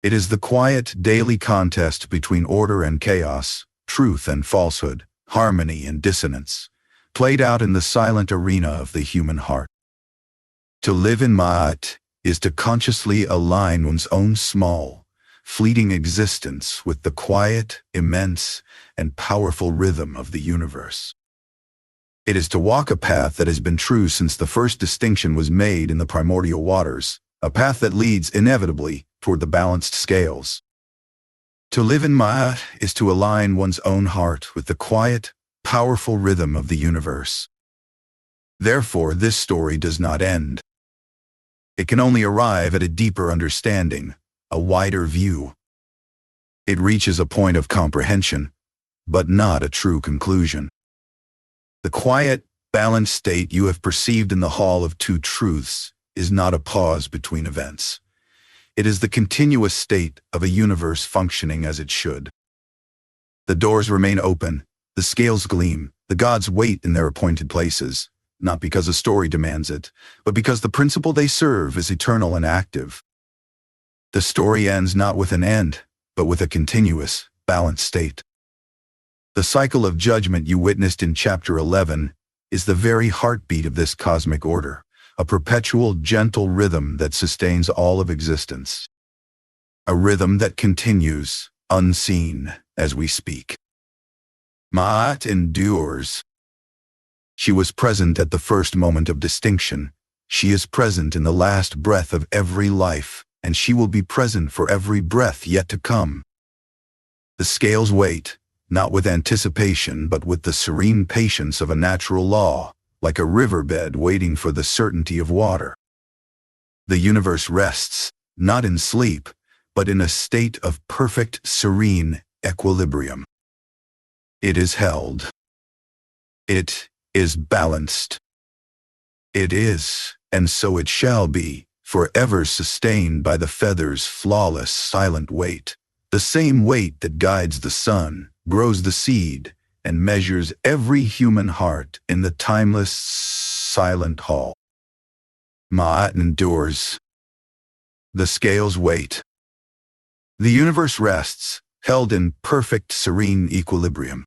It is the quiet, daily contest between order and chaos, truth and falsehood, harmony and dissonance, played out in the silent arena of the human heart. To live in Ma'at is to consciously align one's own small, fleeting existence with the quiet, immense, and powerful rhythm of the universe. It is to walk a path that has been true since the first distinction was made in the primordial waters, a path that leads inevitably toward the balanced scales. To live in Ma'at is to align one's own heart with the quiet, powerful rhythm of the universe. Therefore, this story does not end. It can only arrive at a deeper understanding, a wider view. It reaches a point of comprehension, but not a true conclusion. The quiet, balanced state you have perceived in the Hall of Two Truths is not a pause between events. It is the continuous state of a universe functioning as it should. The doors remain open, the scales gleam, the gods wait in their appointed places, not because a story demands it, but because the principle they serve is eternal and active. The story ends not with an end, but with a continuous, balanced state. The cycle of judgment you witnessed in Chapter 11 is the very heartbeat of this cosmic order, a perpetual, gentle rhythm that sustains all of existence. A rhythm that continues, unseen, as we speak. Ma'at endures. She was present at the first moment of distinction. She is present in the last breath of every life, and she will be present for every breath yet to come. The scales wait, not with anticipation but with the serene patience of a natural law, like a riverbed waiting for the certainty of water. The universe rests, not in sleep, but in a state of perfect, serene equilibrium. It is held. It is balanced. It is, and so it shall be, forever sustained by the feather's flawless, silent weight, the same weight that guides the sun, grows the seed, and measures every human heart in the timeless, silent hall. Ma'at endures. The scales wait. The universe rests, held in perfect, serene equilibrium.